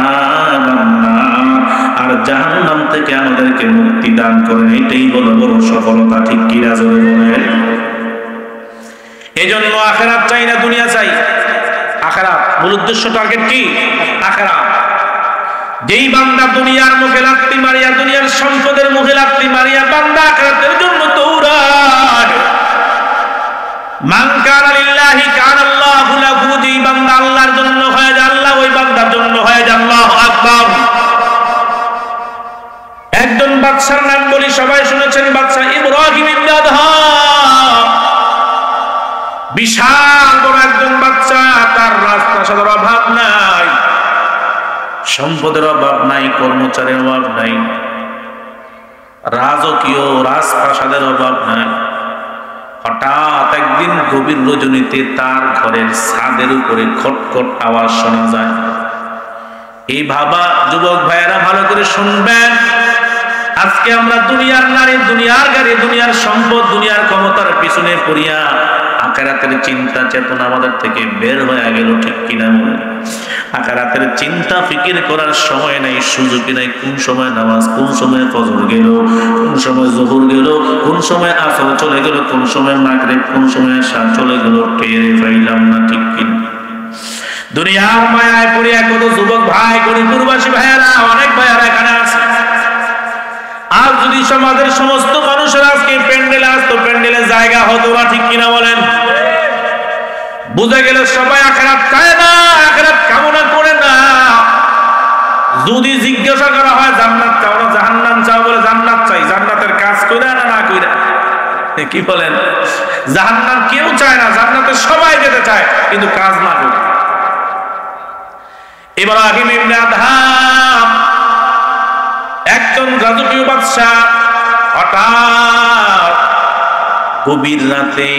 নার, আর জাহান্নাম থেকে আমাদেরকে মুক্তি দান করেন। এটাই হলো বড় সফলতা, ঠিক কিনা জোরে বলেন। এজন্য আখিরাত চাই না, দুনিয়া চাই। আখিরাত মূল উদ্দেশ্য, টার্গেট কি? আখিরাত। যেই বান্দা দুনিয়ার মুখে লাত্তি মারিয়া, দুনিয়ার সম্পদের মুখে লাত্তি মারিয়া বান্দা আখিরাতের জন্য দৌড়ায়, মান কানা লিল্লাহি কানা আল্লাহু লাহু, যেই বান্দা আল্লাহর জন্য হয়ে যায়, আল্লাহ ওই বান্দার জন্য হয়ে যায়। আল্লাহু আকবার। একজন বাদশার নাম বলি, সবাই শুনেছেন, বাদশা ইব্রাহিম ইবনে আদহাম। বিশাল বড় একজন বাদশা, তার রাজপ্রাসাদের অভাব নাই, সম্পদের অভাব নাই, কর্মচারীর অভাব নাই, রাজকীয় রাজপ্রাসাদের অভাব নাই। হঠাৎ একদিন গভীর রজনীতে তার ঘরের ছাদের উপরে খটখট আওয়াজ শোনা যায়। এই ভাবা যুবক ভাইয়েরা ভালো করে শুনবেন, আজকে আমরা দুনিয়ার নারী, দুনিয়ার গাড়ি, দুনিয়ার সম্পদ, দুনিয়ার ক্ষমতার পিছনে পড়িয়া আখিরাতের চিন্তা চেতনা আমাদের থেকে বের হয়ে গেল, ঠিক কিনা? আখিরাতের চিন্তা ফিকির করার সময় নাই, সুযোগ নাই। কোন সময় নামাজ, কোন সময় ফজর গেল, কোন সময় যোহর গেল, কোন সময় আসর চলে গেল, কোন সময় মাগরিব, কোন সময় এশা চলে গেল, টের পাইলাম না, ঠিক কিনা? দুনিয়ার মায়ায় পড়িয়া কত যুবক ভাই, গরিবপুরবাসী ভাইয়েরা, অনেক ভাইয়েরা এখানে আছে। আর যদি সমাজের সমস্ত মানুষের আজকে প্যান্ডেলে আসতো, প্যান্ডেলে জায়গা হতো না, ঠিক কিনা বলেন? বুঝে গেল সবাই আখিরাত চায় না, আখিরাত কামনা করে না। যদি জিজ্ঞাসা করা হয় জান্নাত চাও না জাহান্নাম চাও, বলে জান্নাত চাই। জান্নাতের কাজ কইরা না না কইরা? কি বলেন? জাহান্নাম কেউ চায় না, জান্নাতে সবাই যেতে চায়, কিন্তু কাজ না করে। ইব্রাহিম ইবনে আদহাম একজন রাজকীয় বাদশা, হঠাৎ গভীর রাতে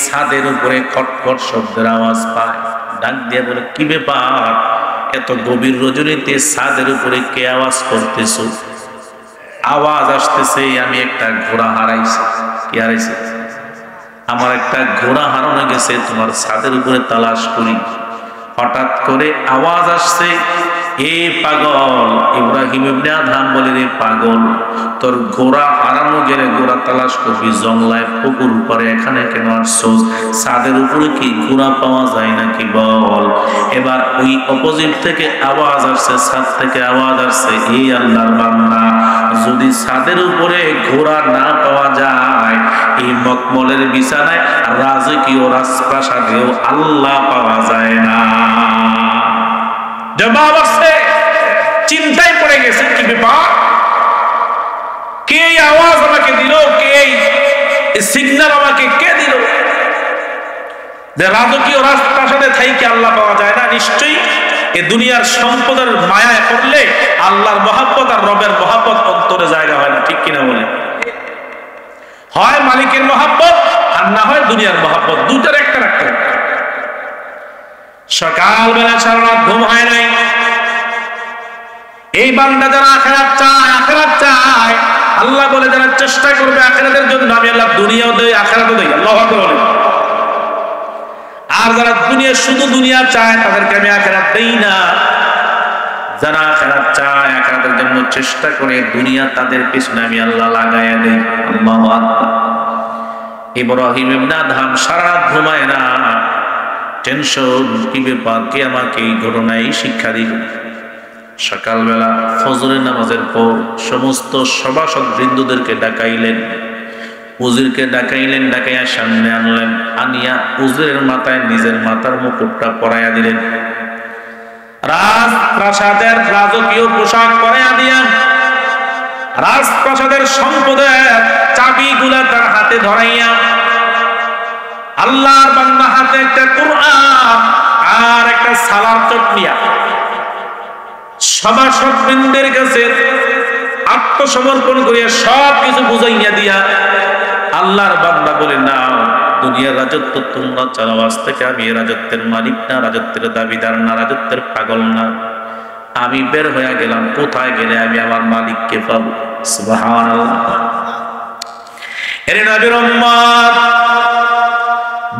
ছাদের উপরে খটখট শব্দের আওয়াজ পায়। ডাক দিয়ে বলে, কি ব্যাপার, এত গভীর রজনীতে ছাদের উপরে কে আওয়াজ করতেছ? আওয়াজ আসতেছে, আমি একটা ঘোড়া হারাইছি। কি হারাইছি? আমার একটা ঘোড়া হারানো গেছে, তোমার ছাদের উপরে তালাশ করি। হঠাৎ করে আওয়াজ আসছে, এ পাগল। ইব্রাহিম ইবনে আদহাম বলে, রে পাগল, তোর ঘোড়া হারানো গেলে ঘোড়া তালাশ করবি জঙ্গলায়, পুকুর পরে, এখানে কেন আসছস? ছাদের উপরে কি ঘোড়া পাওয়া যায় নাকি বল? এবার ওই অপোজিট থেকে আওয়াজ আসছে, ছাদ থেকে আওয়াজ আসছে, এই আল্লাহর বান্দা, যদি ছাদের উপরে ঘোড়া না পাওয়া যায়, এই মকমলের বিছানায় রাজকীয় রাজপ্রাসাদেও আল্লাহ পাওয়া যায় না। জবাব আসছে, চিন্তায় পড়ে গেছে, কি ব্যাপার, কে আওয়াজ আমাকে দিল, কে সিগন্যাল আমাকে কে দিল যে রাজকীয় রাজপ্রাসাদে থাইকে আল্লাহ পাওয়া যায় না? নিশ্চয়ই এ দুনিয়ার সম্পদের মায়ায় পড়লে আল্লাহর মহব্বত আর রবের মহব্বত অন্তরে জায়গা হয় না, ঠিক কিনা বলে? হয় মালিকের মহব্বত আর না হয় দুনিয়ার মহব্বত, দুটার একটা রাখতে হবে। সকালবেলা সারা রাত ঘুম হয় নাই। এই বান্দা যারা আখিরাত চায়, আখিরাত চায়, আল্লাহ বলে যারা চেষ্টা করবে আখিরাতের জন্য, আমি আল্লাহ দুনিয়াও দেই আখিরাতও দেই। আল্লাহু আকবার বলেন। আর যারা দুনিয়া, শুধু দুনিয়া চায়, তাদেরকে আমি আখিরাত দেই না। যারা আখিরাত চায়, আখিরাতের জন্য চেষ্টা করে, দুনিয়া তাদের পিছনে আমি আল্লাহ লাগাইয়া দেই। আল্লাহু আকবার। ইব্রাহিম ইবনে আদহাম সারা রাত ঘুমায় না, টেনশন, কি ব্যাপার, কে আমাকে এই ঘটনায় শিক্ষা দিল? সকালবেলা ফজরের নামাজের পর সমস্ত সভাসদ বৃন্দদেরকে ডাকাইলেন, উজিরকে ডাকাইলেন, ডাকাইয়া সামনে আনলেন, আনিয়া উজিরের মাথায় নিজের মাথার মুকুটটা পরাইয়া দিলেন, রাজপ্রাসাদের রাজকীয় পোশাক পরাইয়া দিয়া রাজপ্রাসাদের সম্পদের চাবিগুলা তার হাতে ধরাইয়া, আল্লাহর বান্দা হাতে একটা কুরআন আর একটা সালার চটনিয়া সভাসদ বৃন্দের কাছে আত্মসমর্পণ করিয়া সব কিছু বুঝাইয়া দিয়া আল্লাহর বান্দা বলে, নাও দুনিয়ার রাজত্ব তোমরা চালাও, আজ থেকে আমি এই রাজত্বের মালিক না, রাজত্বের দাবিদার না, রাজত্বের পাগল না। আমি বের হয়ে গেলাম, কোথায় গেলে আমি আমার মালিককে পাবো? সুবহানাল্লাহ। এর নবীর উম্মত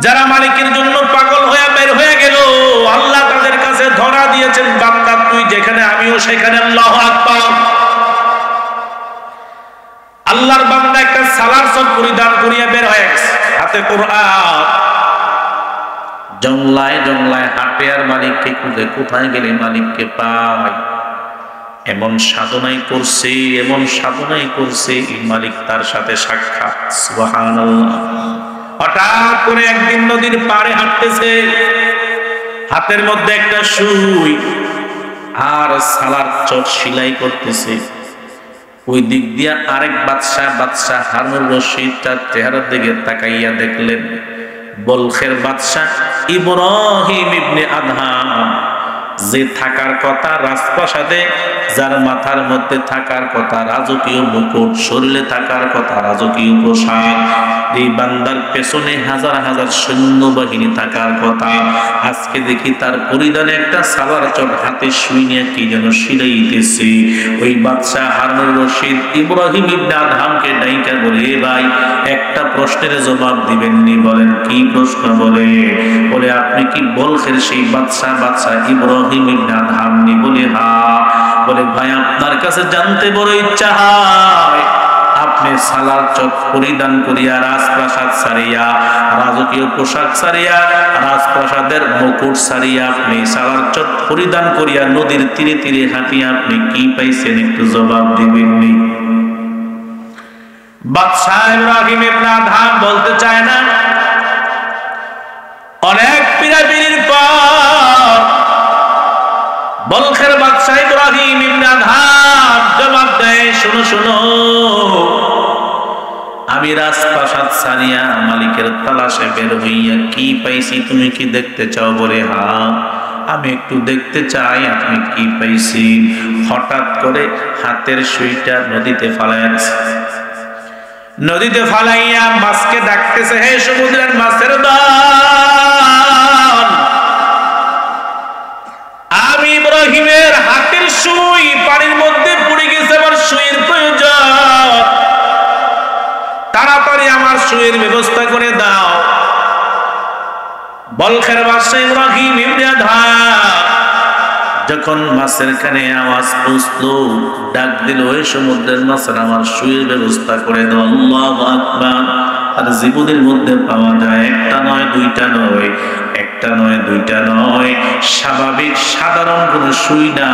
যারা মালিকের জন্য পাগল হয়ে বের হয়ে গেল, আল্লাহ তাদের কাছে ধরা দিয়েছেন, বান্দা তুই যেখানে আমিও সেখানে। আল্লাহু আকবার। আল্লাহর বান্দা একটা সালার সব পরিধান করিয়া বের হয়ে গেছে, হাতে কোরআন, জংলায় জংলায় হাঁটে আর মালিককে খুঁজে, কোথায় গেলে মালিককে পায়। এমন সাধনাই করছে, এমন সাধনাই করছে, এই মালিক তার সাথে সাক্ষাৎ। সুবহানাল্লাহ। হঠাৎ করে একদিন নদীর পাড়ে হাঁটতেছে, হাতের মধ্যে একটা সুই আর সালার চট সেলাই করতেছে। ওই দিক দিয়া আরেক বাদশাহ হারুনুর রশিদ তার চেহারার দিকে তাকাইয়া দেখলেন বলখের বাদশাহ ইব্রাহিম ইবনে আদহাম, যে থাকার কথা রাজপ্রাসাদে, যার মাথার মধ্যে থাকার কথা রাজকীয় মুকুট, শরীরে থাকার কথা রাজকীয় পোশাক, এই বান্দার পেছনে হাজার হাজার সৈন্যবাহিনী থাকার কথা, আজকে দেখি তার পরিধানে একটা সালার চট, হাতে সুই নিয়ে কি যেন সিলাইতেছে। ওই বাদশাহ হারুনুর রশিদ ইব্রাহিম ইবনে আদহামকে ডাইকা বলে, এ ভাই একটা প্রশ্নের জবাব দিবেননি? বলেন কি প্রশ্ন? বলে আপনি কি বলখের সেই বাদশাহ ইব্রাহিম ইবনে আদহাম নি? বলে হ্যাঁ। বলে ভাই আপনার কাছে জানতে বড় ইচ্ছা হয়, আপনি সালার চট পরিধান করিয়া, রাজপ্রাসাদ সারিয়া, রাজকীয় পোশাক সারিয়া, রাজপ্রাসাদের মুকুট সারিয়া, আপনি সালার চট পরিধান করিয়া নদীর তীরে তীরে হাঁটিয়া আপনি কি পাইছেন? একটু জবাব দিবেননি? বাদশাহ ইব্রাহিম ইবনে আদহাম বলতে চায় না। অনেক পীড়াপিড়ির পর বলখের বাদশাহ ইব্রাহিম ইবনে আদহাম জবাব দেয়, শোনো শোনো, আমি রাজপ্রাসাদ সারিয়া মালিকের তালাশে বের হইয়া কি পাইছি তুমি কি দেখতে চাও? বলে হ্যাঁ, আমি একটু দেখতে চাই আপনি কি পাইছি। হঠাৎ করে হাতের সুইটা নদীতে ফালাইছে, নদীতে ফালাইয়া মাছকে ডাকতেছে, হে সমুদ্রের মাছের দল, আমি ইব্রাহিমের হাতের সুই পানির মধ্যে পড়ে গেছে, আমার সুইয়ের প্রয়োজন, তাড়াতাড়ি আমার সুইয়ের ব্যবস্থা করে দাও। বলখের বাদশাহ ইব্রাহিম ইবনে আদহাম যখন মাছের কানে আওয়াজ পৌঁছলো, ডাক দিল, ওই সমুদ্রের মাছের আমার সুইয়ের ব্যবস্থা করে দাও। আল্লাহু আকবার। আর জীবনের মধ্যে পাওয়া যায় একটা নয়, দুইটা নয়, একটা নয়, দুইটা নয়, স্বাভাবিক সাধারণ কোন সুই না,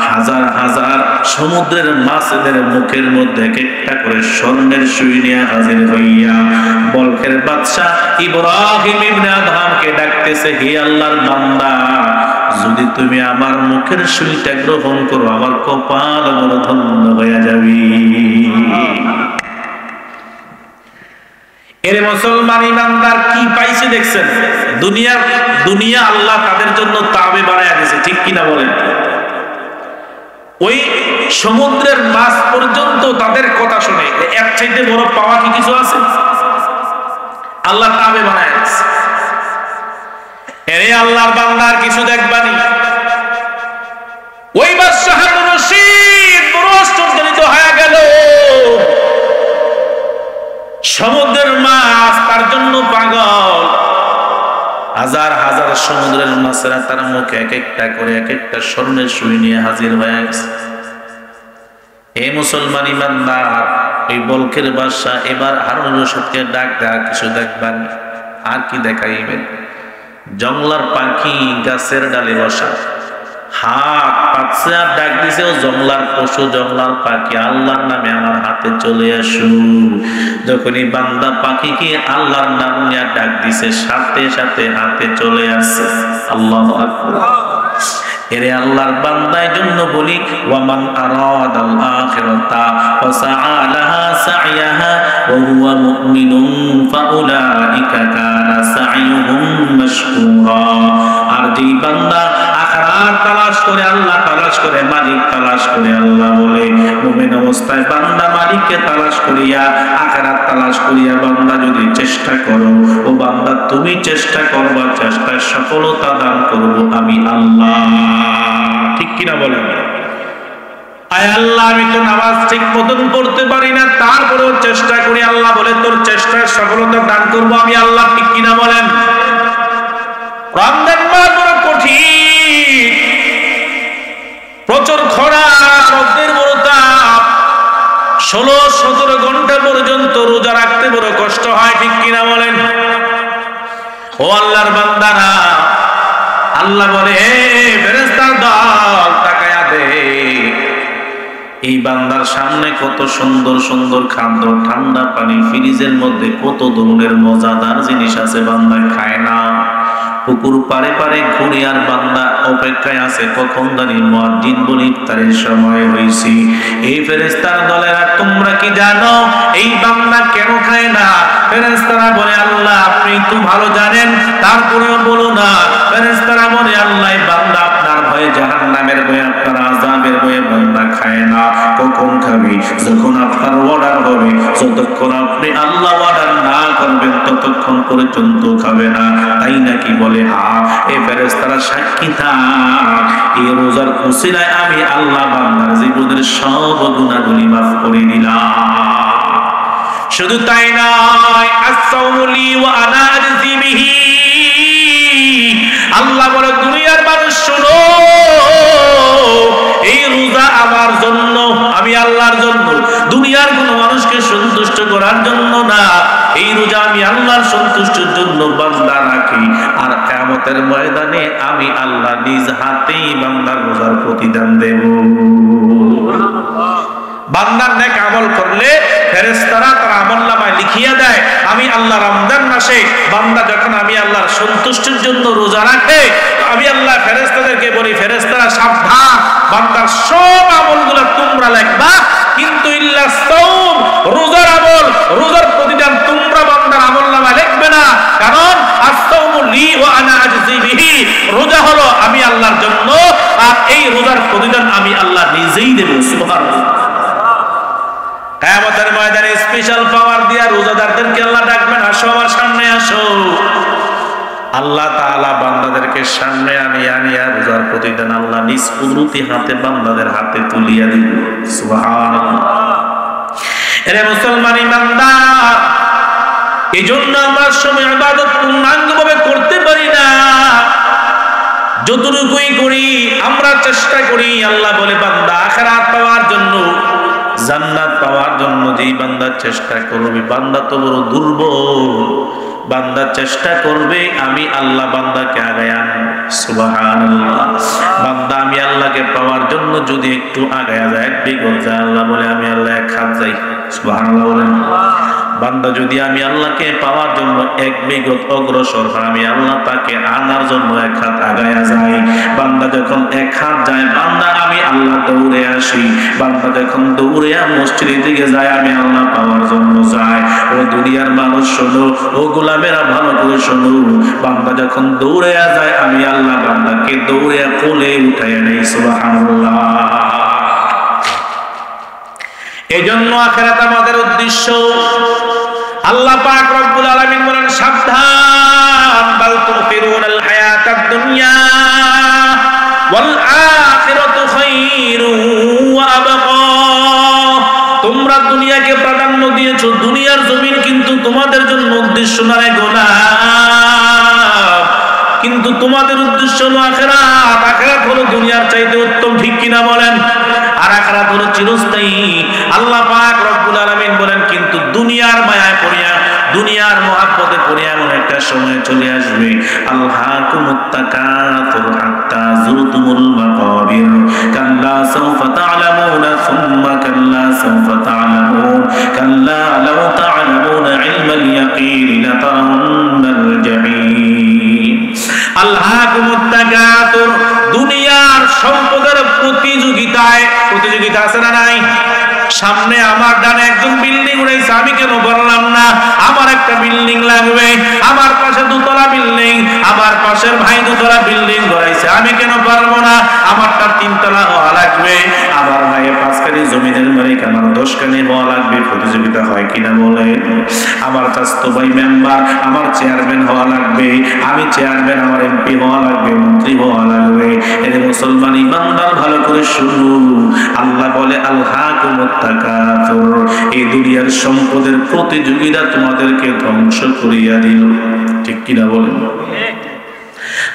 হাজার হাজার সমুদ্রের মাছেদের মুখের মধ্যে একটা করে স্বর্ণের সুই নিয়ে হাজির হইয়া বলখের বাদশাহ ইব্রাহিম ইবনে আদহামকে ডাকতেছে, হে আল্লাহর বান্দা, যদি তুমি আমার মুখের সুইটা গ্রহণ করো, আমার কপাল বড় ধন্য হয়ে যাবে। এর মুসলমান ইমানদার কি পাইছে দেখছেন? দুনিয়া আল্লাহ তাদের জন্য তাবে বানায়া দিয়েছে, ঠিক কিনা বলেন? ওই সমুদ্রের মাছ পর্যন্ত তাদের কথা শুনে, এক চাইতে বড় পাওয়া কি কিছু আছে? আল্লাহ তাবে বানায়া দিয়েছে। এরে আল্লাহর বান্দার কিছু দেখবানি, ওই বাদশাহ হারুন রশিদ বড় আশ্চর্যজনিত হয়ে গেল। সমুদ্রের মাছ তার জন্য পাগল, হাজার হাজার সমুদ্রের মাছেরা তার মুখে এক একটা করে এক একটা স্বর্ণের সুই নিয়ে হাজির হয়ে গেছে। হে মুসলমান ইমানদার, এই বলখের বাদশাহ এবার হারুন রশিদকে ডাক দেয়া, কিছু দেখবেন? আর কি দেখাইবেন? জংলার পাখি গাছের ডালে বসা, হাত পাচ্ছে আর ডাক দিছে, ও জংলার পশু, জংলার পাখি, আল্লাহর নামে আমার হাতে চলে আসু। যখনই বান্দা পাখিকে আল্লাহর নাম নিয়ে ডাক দিছে, সাথে সাথে হাতে চলে আসছে। আল্লাহু আকবার। এরে আল্লাহর বান্দার জন্য বলি, ওয়ামান আরাদাল আখিরাতা ওয়া সাআ লাহা সা'য়াহা ওয়া হুয়া মুমিনুন ফাউলাইকা কানা সা'য়ুহুম মাশকুরা। আর যেই বান্দা আখিরাত তালাশ করে, আল্লাহ তালাশ করে, মালিক তালাশ করে। আল্লাহ বলে মুমিন অবস্থায় বান্দা মালিককে তালাশ করিয়া, আখিরাত তালাশ করিয়া বান্দা যদি চেষ্টা করো, ও বান্দা তুমি চেষ্টা করবা, চেষ্টায় সফলতা দান করব আমি আল্লাহ। ঠিক কিনা বলেন? আয় আল্লাহ, আমি তো নামাজ ঠিক মতন পড়তে পারি না, তারপরেও চেষ্টা করি। আল্লাহ বলে তোর চেষ্টায় সফলতা দান করব আমি আল্লাহ। ঠিক কিনা বলেন? রমজান মাস বড় কঠিন, প্রচুর খরা, রোদের বড় তাপ, 16-17 ঘন্টা পর্যন্ত রোজা রাখতে বড় কষ্ট হয়। ঠিক কিনা বলেন? ও আল্লাহর বান্দারা, আল্লাহ বলে হে ফেরেশতার দল তাকায়া দে, এই বান্দার সামনে কত সুন্দর সুন্দর খাদ্য, ঠান্ডা পানি, ফ্রিজের মধ্যে কত ধরনের মজাদার জিনিস আছে, বান্দা খায় না। পুকুর পারে পারে ঘুরে আর বান্দা অপেক্ষায় আছে কখন জানি মুয়াজ্জিন বলে ইফতারের সময় হইছে। এই ফেরেশতার দলেরা তোমরা কি জানো এই বান্দা কেন খায় না? ফেরেশতারা বলে আল্লাহ আপনি তো ভালো জানেন, তারপরেও বলো না। ফেরেশতারা বলে আল্লাহ এই বান্দা আপনার ভয়ে, জাহান্নামের ভয়ে, আপনার আযাবের ভয়ে বান্দা খায় না। কখন খাবে? যখন আপনার অর্ডার হবে। যতক্ষণ আপনি আল্লাহ অর্ডার না করবেন ততক্ষণ পর্যন্ত খাবে না। তাই নাকি? বলে হ্যাঁ। এই ফেরেশতারা সাক্ষী থাক, এই রোজার উসিলায় আমি আল্লাহ বান্দার জীবনের সব গুনাহগুলি মাফ করে দিলাম। শুধু তাই নয়, আস-সাওমু লি ওয়া আনা আজজি বিহি। আল্লাহ বলে দুনিয়ার মানুষ শোনো, এই রোজা আমার জন্য, আমি আল্লাহর জন্য, দুনিয়ার কোন মানুষকে সন্তুষ্ট করার জন্য না। এই রোজা আমি আল্লাহর সন্তুষ্টির জন্য বান্দা রাখি, আর কিয়ামতের ময়দানে আমি আল্লাহ নিজ হাতেই বান্দার রোজার প্রতিদান দেব। বান্দার নেক আমল করলে ফেরেশতারা তার আমলনামায় লিখিয়ে দেয়। আমি আল্লাহ রমজান মাসে বান্দা যখন আমি আল্লাহর সন্তুষ্টির জন্য রোজা রাখে, আমি আল্লাহ ফেরেশতাদেরকে বলি ফেরেশতারা সাবধান, বান্দার সব আমলগুলো তোমরা লিখবা, কিন্তু ইল্লা সাওম, রোজার আমল, রোজার প্রতিদান তোমরা বান্দার আমলনামায় লিখবে না। কারণ আস-সাওমু লি ওয়া আনা আজজি বিহি, রোজা হলো আমি আল্লাহর জন্য, আর এই রোজার প্রতিদান আমি আল্লাহ নিজেই দেব। সুবহানাল্লাহ। কিয়ামতের ময়দানে স্পেশাল পাওয়ার দিয়া রোজাদারদেরকে আল্লাহ ডাকবেন, আসো আমার সামনে আসো। আল্লাহ তাআলা বান্দাদেরকে সামনে আনিয়া রোজার প্রতিদান আল্লাহ নিজ কুদরতি হাতে বান্দাদের হাতে তুলিয়া দিবেন। সুবহানাল্লাহ। এরে মুসলমান ইমানদার, এজন্য আমরা সময় ইবাদত পূর্ণাঙ্গভাবে করতে পারি না। যতটুকুই করি আমরা চেষ্টা করি, আল্লাহ বলে বান্দা আখিরাত পাওয়ার জন্য, জান্নাত পাওয়ার জন্য যেই বান্দা চেষ্টা করবে, বান্দা তো বড় দুর্বল, বান্দা চেষ্টা করবে আমি আল্লাহ বান্দাকে আগায় আনবো। সুবহানাল্লাহ। বান্দা আমি আল্লাহকে পাওয়ার জন্য যদি একটু আগায় যায়, এক বিগত যায়, আল্লাহ বলে আমি আল্লাহ এক হাত যাই। সুবহানাল্লাহ বলেন। বান্দা যদি আমি আল্লাহকে পাওয়ার জন্য এক বিগত অগ্রসর হয়, আমি আল্লাহ তাকে আনার জন্য এক হাত আগায়া যাই। বান্দা যখন এক হাত যায়, বান্দা আমি আল্লাহ দৌড়ে আসি। বান্দা যখন দৌড়ে মসজিদের দিকে যায়, আমি আল্লাহ পাওয়ার জন্য যাই। ও দুনিয়ার মানুষ শোনো, ও গোলামেরা ভালো করে শোনো, বান্দা যখন দৌড়ে যায়, আমি আল্লাহ বান্দাকে দৌড়ে কোলে উঠাইয়া নেই। সুবহানাল্লাহ। এজন্য আখিরাত আমাদের উদ্দেশ্য। আল্লাহ পাক রব্বুল আলামিন বলেন সাবধান, বাল তুফিরুনাল হায়াতাদ দুনিয়া ওয়াল আখিরাতু খায়রু ওয়া আবকা। তোমরা দুনিয়াকে প্রাধান্য দিয়েছো, দুনিয়ার জমিন কিন্তু তোমাদের জন্য উদ্দেশ্য নয় গোলাম, কিন্তু তোমাদের উদ্দেশ্য হলো আখিরাত। আখিরাত হলো দুনিয়ার চাইতে উত্তম। ঠিক কিনা বলেন? আর আখিরাত হলো চিরস্থায়ী। আল্লাহ পাক রব্বুল আলামিন বলেন কিন্তু দুনিয়ার মায়ায় পড়িয়া, দুনিয়ার মহব্বতে পড়িয়া এমন একটা সময় চলে আসবে, আলহাকুমুত তাকাসুর হাত্তা যুরতুমুল মাকাবির, কাল্লা সাওফা তা'লামুনা সুম্মা কাল্লা সাওফা তা'লামুন, কাল্লা লাউ তা'লামুনা ইলমাল ইয়াকিন লাতারাউন্নাল জাহিম। আলহাকুমুত তাকাসুর, দুনিয়ার সম্পদের প্রতিযোগিতায়, প্রতিযোগিতা আছে না নাই? সামনে আমার ডানে একজন বিল্ডিং উড়াইছে, আমি কেন বললাম না আমার একটা বিল্ডিং লাগবে? আমার পাশে দুতলা বিল্ডিং, আমার পাশের ভাই দুতলা বিল্ডিং উড়াইছে, আমি কেন পারবো না? আমারটা 3 তলা হওয়া লাগবে, আমার ভাইয়ের 5 কানি জমিনের মালিক, আমার 10 কানি হওয়া লাগবে। প্রতিযোগিতা হয় কিনা বলে? আমার চাচাতো ভাই মেম্বার, আমার চেয়ারম্যান হওয়া লাগবে, আমি চেয়ারম্যান, আমার এমপি হওয়া লাগবে, মন্ত্রী হওয়া লাগবে। এর মুসলমান ইমানদার ভালো করে শুনুন, আল্লাহ বলে আলহাকুমুত তাকাসুর, এই দুনিয়ার সম্পদের প্রতিযোগিতা তোমাদেরকে ধ্বংস করিয়া দিল। ঠিক কিনা বলেন?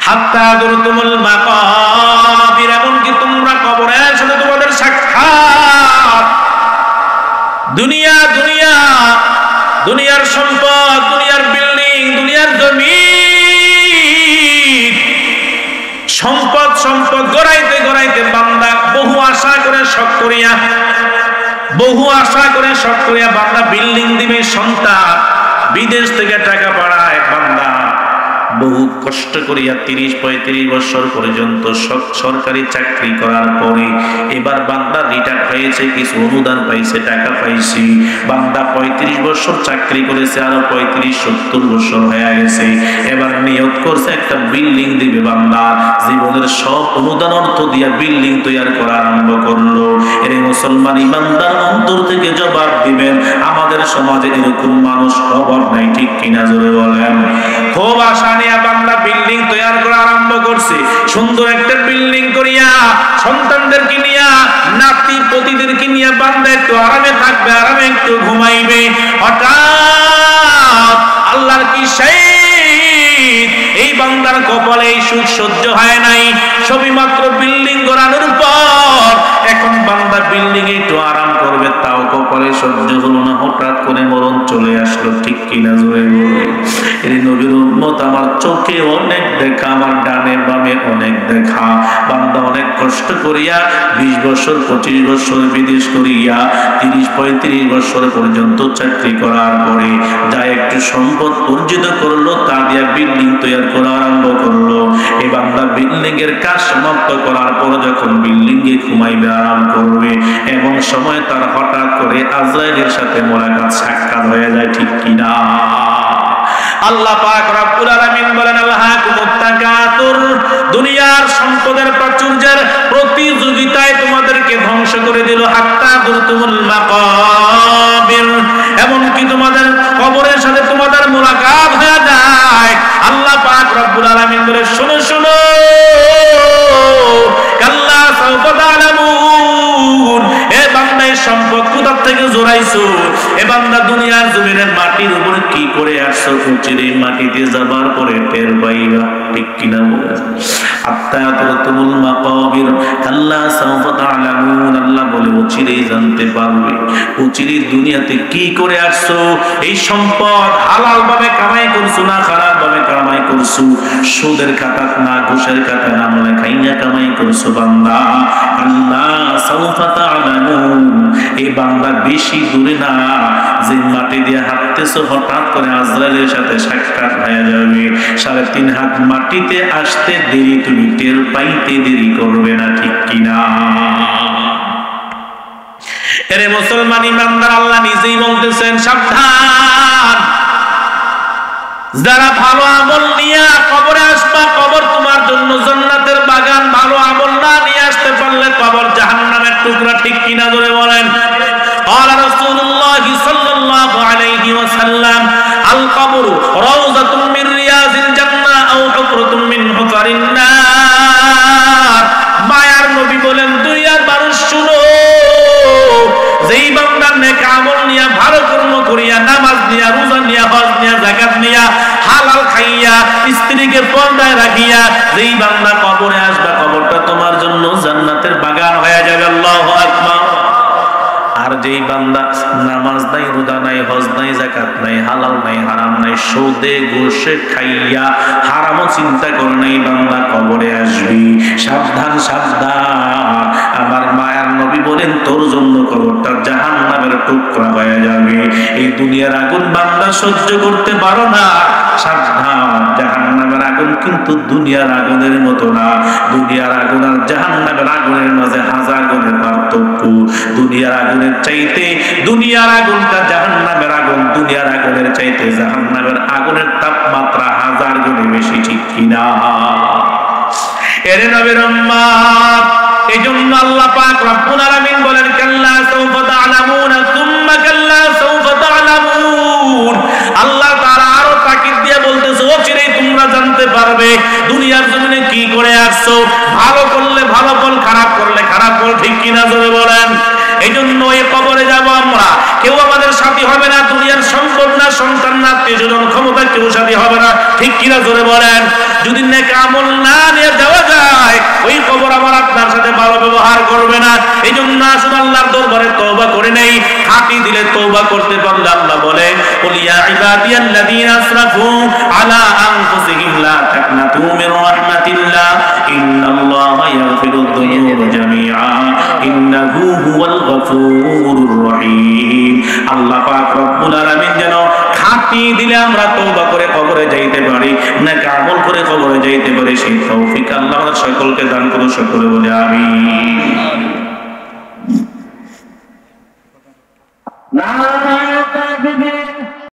হাত্তা যুরতুমুল মাকাবির, এমনকি তোমরা কবরের সাথে তোমাদের সাক্ষাৎ। দুনিয়া দুনিয়া, দুনিয়ার সম্পদ, দুনিয়ার বিল্ডিং, দুনিয়ার জমিন, সম্পদ সম্পদ গড়াইতে গড়াইতে বান্দা বহু আশা করে শখ করিয়া, বহু আশা করে শখ করিয়া বান্দা বিল্ডিং দিবে, সন্তান বিদেশ থেকে টাকা পাঠায়, বান্দা বহু কষ্ট করিয়া 30-35 বছর পর্যন্ত সরকারি চাকরি করার পরে এবার বান্দা রিটায়ার হয়েছে, কিছু অনুদান পাইছে, টাকা পাইছি, বান্দা 35 বছর চাকরি করেছে, আরো 35-70 বছর হয়ে গেছে, এবার নিয়ত করছে একটা বিল্ডিং দিবে। বান্দা জীবনের সব অনুদান অর্থ দিয়া বিল্ডিং তৈরি করা আরম্ভ করলো। এর মুসলমান ইমানদার অন্তর থেকে জবাব দিবেন, আমাদের সমাজে এরকম মানুষ খবর নাই। ঠিক কিনা জোরে বলেন? খুব আশা নিয়ে বান্দা বিল্ডিং তৈরি করা আরম্ভ করছে, সুন্দর একটা বিল্ডিং করিয়া সন্তানদেরকে নিয়া, নাতি পতিদেরকে নিয়ে বান্দা একটু আরামে থাকবে, আরামে একটু ঘুমাইবে। হঠাৎ আল্লাহর কি সেই এই বান্দার কপালে এই সুখ সহ্য হয় নাই, সবই মাত্র বিল্ডিং গড়ানোর পর এখন বান্দা বিল্ডিং একটু আরাম করবে, তাও কপালে সহ্য হলো না, হঠাৎ করে মরণ চলে আসলো। ঠিক কিনা জোরে বলে? এর নবীর উম্মত, আমার চোখে অনেক দেখা, আমার ডানে বামে অনেক দেখা, বান্দা অনেক কষ্ট করিয়া 20 বছর 25 বছর বিদেশ করিয়া 30-35 বছর পর্যন্ত চাকরি করার পরে যা একটু সম্পদ অর্জিত করলো, তা দিয়া বিল্ডিং তৈরি করা আরম্ভ করলো। এই বান্দা বিল্ডিং এর কাজ সমাপ্ত করার পর যখন বিল্ডিং এ ঘুমাইবে, আরাম করবে, এমন সময় তার হঠাৎ করে আজরাইলের সাথে মোলাকাত, সাক্ষাৎ হয়ে যায়। ঠিক কিনা? আল্লাহ পাক রব্বুল আলামিন বলেন আলহাকুমুত তাকাসুর, দুনিয়ার সম্পদের প্রাচুর্যের প্রতিযোগিতায় তোমাদেরকে ধ্বংস করে দিল। হাত্তা যুরতুমুল মাকাবির, এমনকি তোমাদের কবরের সাথে তোমাদের মোলাকাত হয়ে যায়। আল্লাহ পাক রব্বুল আলামিন বলে শোনো শোনো, কাল্লা সাউফা তা'লামুন, এ বান্দা এই সম্পদ কোথা থেকে জোড়াইছো? এ বান্দা দুনিয়ার জমিনের মাটির উপর কি করে আসছো? উচিরে মাটিতে যাবার পরে টের পাইবা। ঠিক কিনা বলে? হাত্তা যুরতুমুল মাকাবির, কাল্লা সাউফা তা'লামুন, আল্লাহ বলে উচিরেই জানতে পারবে। উচিরে দুনিয়াতে কি করে আসছো? এই সম্পদ হালাল ভাবে কামাই করছো না হারাম ভাবে কামাই করছো? সুদের খাতা না ঘুষের খাতা না মনে খাইয়া কামাই করছো? বান্দা আল্লাহ সাউফা তা'লামুন, এই বান্দা বেশি দূরে না, যে মাটি দিয়ে হাঁটতেছো হঠাৎ করে আজরাইলের সাথে সাক্ষাৎ হয়ে যাবে। 3.5 হাত মাটিতে আসতে দেরি, তুমি টের পাইতে দেরি করবে না। ঠিক কিনা? এরে মুসলমান ইমানদার, আল্লাহ নিজেই বলতেছেন সাবধান, যারা ভালো আমল নিয়ে কবরে আসবা, কবর তোমার জন্য জান্নাতের বাগান। ভালো আমল না নিয়ে আসতে পারলে কবর জাহান্নামের টুকরা। ঠিক কিনা জোরে বলেন? قال رسول الله صلى الله عليه وسلم القبر روضة من رياض الجنة أو حفرة من حفر النار। মায়ার নবী বলেন, দুনিয়ার মানুষ শুনো, যেই বান্দা নেক আমল নিয়া, ভালো কর্ম করিয়া, নামাজ নিয়া, রোজা নিয়া, হজ নিয়া, যাকাত নিয়া, হালাল খাইয়া, স্ত্রীকে পর্দায় রাখিয়া যেই বান্দা কবরে আসবে, কবরটা তোমার জন্য জান্নাতের বাগান হয়ে যাবে। আল্লাহু আকবার। আর যেই বান্দা নামাজ নাই, রোজা নাই, হজ নাই, যাকাত নাই, হালাল নাই, হারাম নাই, সুদে ঘুষে খাইয়া হারামও চিন্তা করে নাই, বান্দা কবরে আসবি। সাবধান সাবধান, আমার মায়ার নবী বলেন, তোর জন্য কবরটা জাহান্নামের টুকরা হয়ে যাবে। এই দুনিয়ার আগুন বান্দা সহ্য করতে পারো না, সাবধান, জাহান্নামের আগুন কিন্তু দুনিয়ার আগুনের মতো না। দুনিয়ার আগুন আর জাহান্নামের আগুনের মাঝে হাজার গুণের পার্থক্য। দুনিয়ার আগুনের চাইতে দুনিয়ার আগুনটা জাহান্নামের আগুন, দুনিয়ার আগুনের চাইতে জাহান্নামের আগুনের তাপমাত্রা 1000 গুণ বেশি, ঠিক কিনা? এর নবীর উম্মত, এজন্য আল্লাহ পাক রব্বুল আলামিন বলেন কাল্লা সাউফা তা'লামুনা সুম্মা কাল্লা সাউফা তা'লামুন। আল্লাহ তাআলা আরো তাকিদ দিয়ে বলতেছে অচিরেই তোমরা জানতে পারবে দুনিয়ার জমিনে কি করে আসছো, ভালো করলে ভালো ফল, খারাপ করলে খারাপ ফল, ঠিক কিনা জোরে বলেন। এইজন্য এই কবরে যাব আমরা, কেউ আমাদের সাথী হবে না, দুনিয়ার সম্পদ না, সন্তান না, আত্মীয়স্বজন, ক্ষমতা, কেউ সাথী হবে না, ঠিক কিনা জোরে বলেন। যদি নেক আমল না নিয়ে যাওয়া যায় ওই কবর আমার আপনার সাথে ভালো ব্যবহার করবে না। এইজন্য আসুন আল্লাহর দরবারে তওবা করে নেই, খাঁটি দিলে তওবা করতে পারলে আল্লাহ বলে কুল ইয়া ইবাদিয়াল্লাযীনা আসরাফু আলা আনফুসিহিম লা তাকনাতু মির রাহমাতিল্লাহ ইন্নাল্লাহা ইয়াগফিরুয যুনুবা জামিআ ইন্নাহু হুয়াল গফুরুর রহিম। আল্লাহ পাক রব্বুল আলামিন যেন খাঁটি দিলে আমরা তওবা করে কবরে যাইতে পারি, নেক আমল করে কবরে যাইতে পারি, সেই তৌফিক আল্লাহ আমাদের সকলকে দান করুন, সকলে বলে আমিন।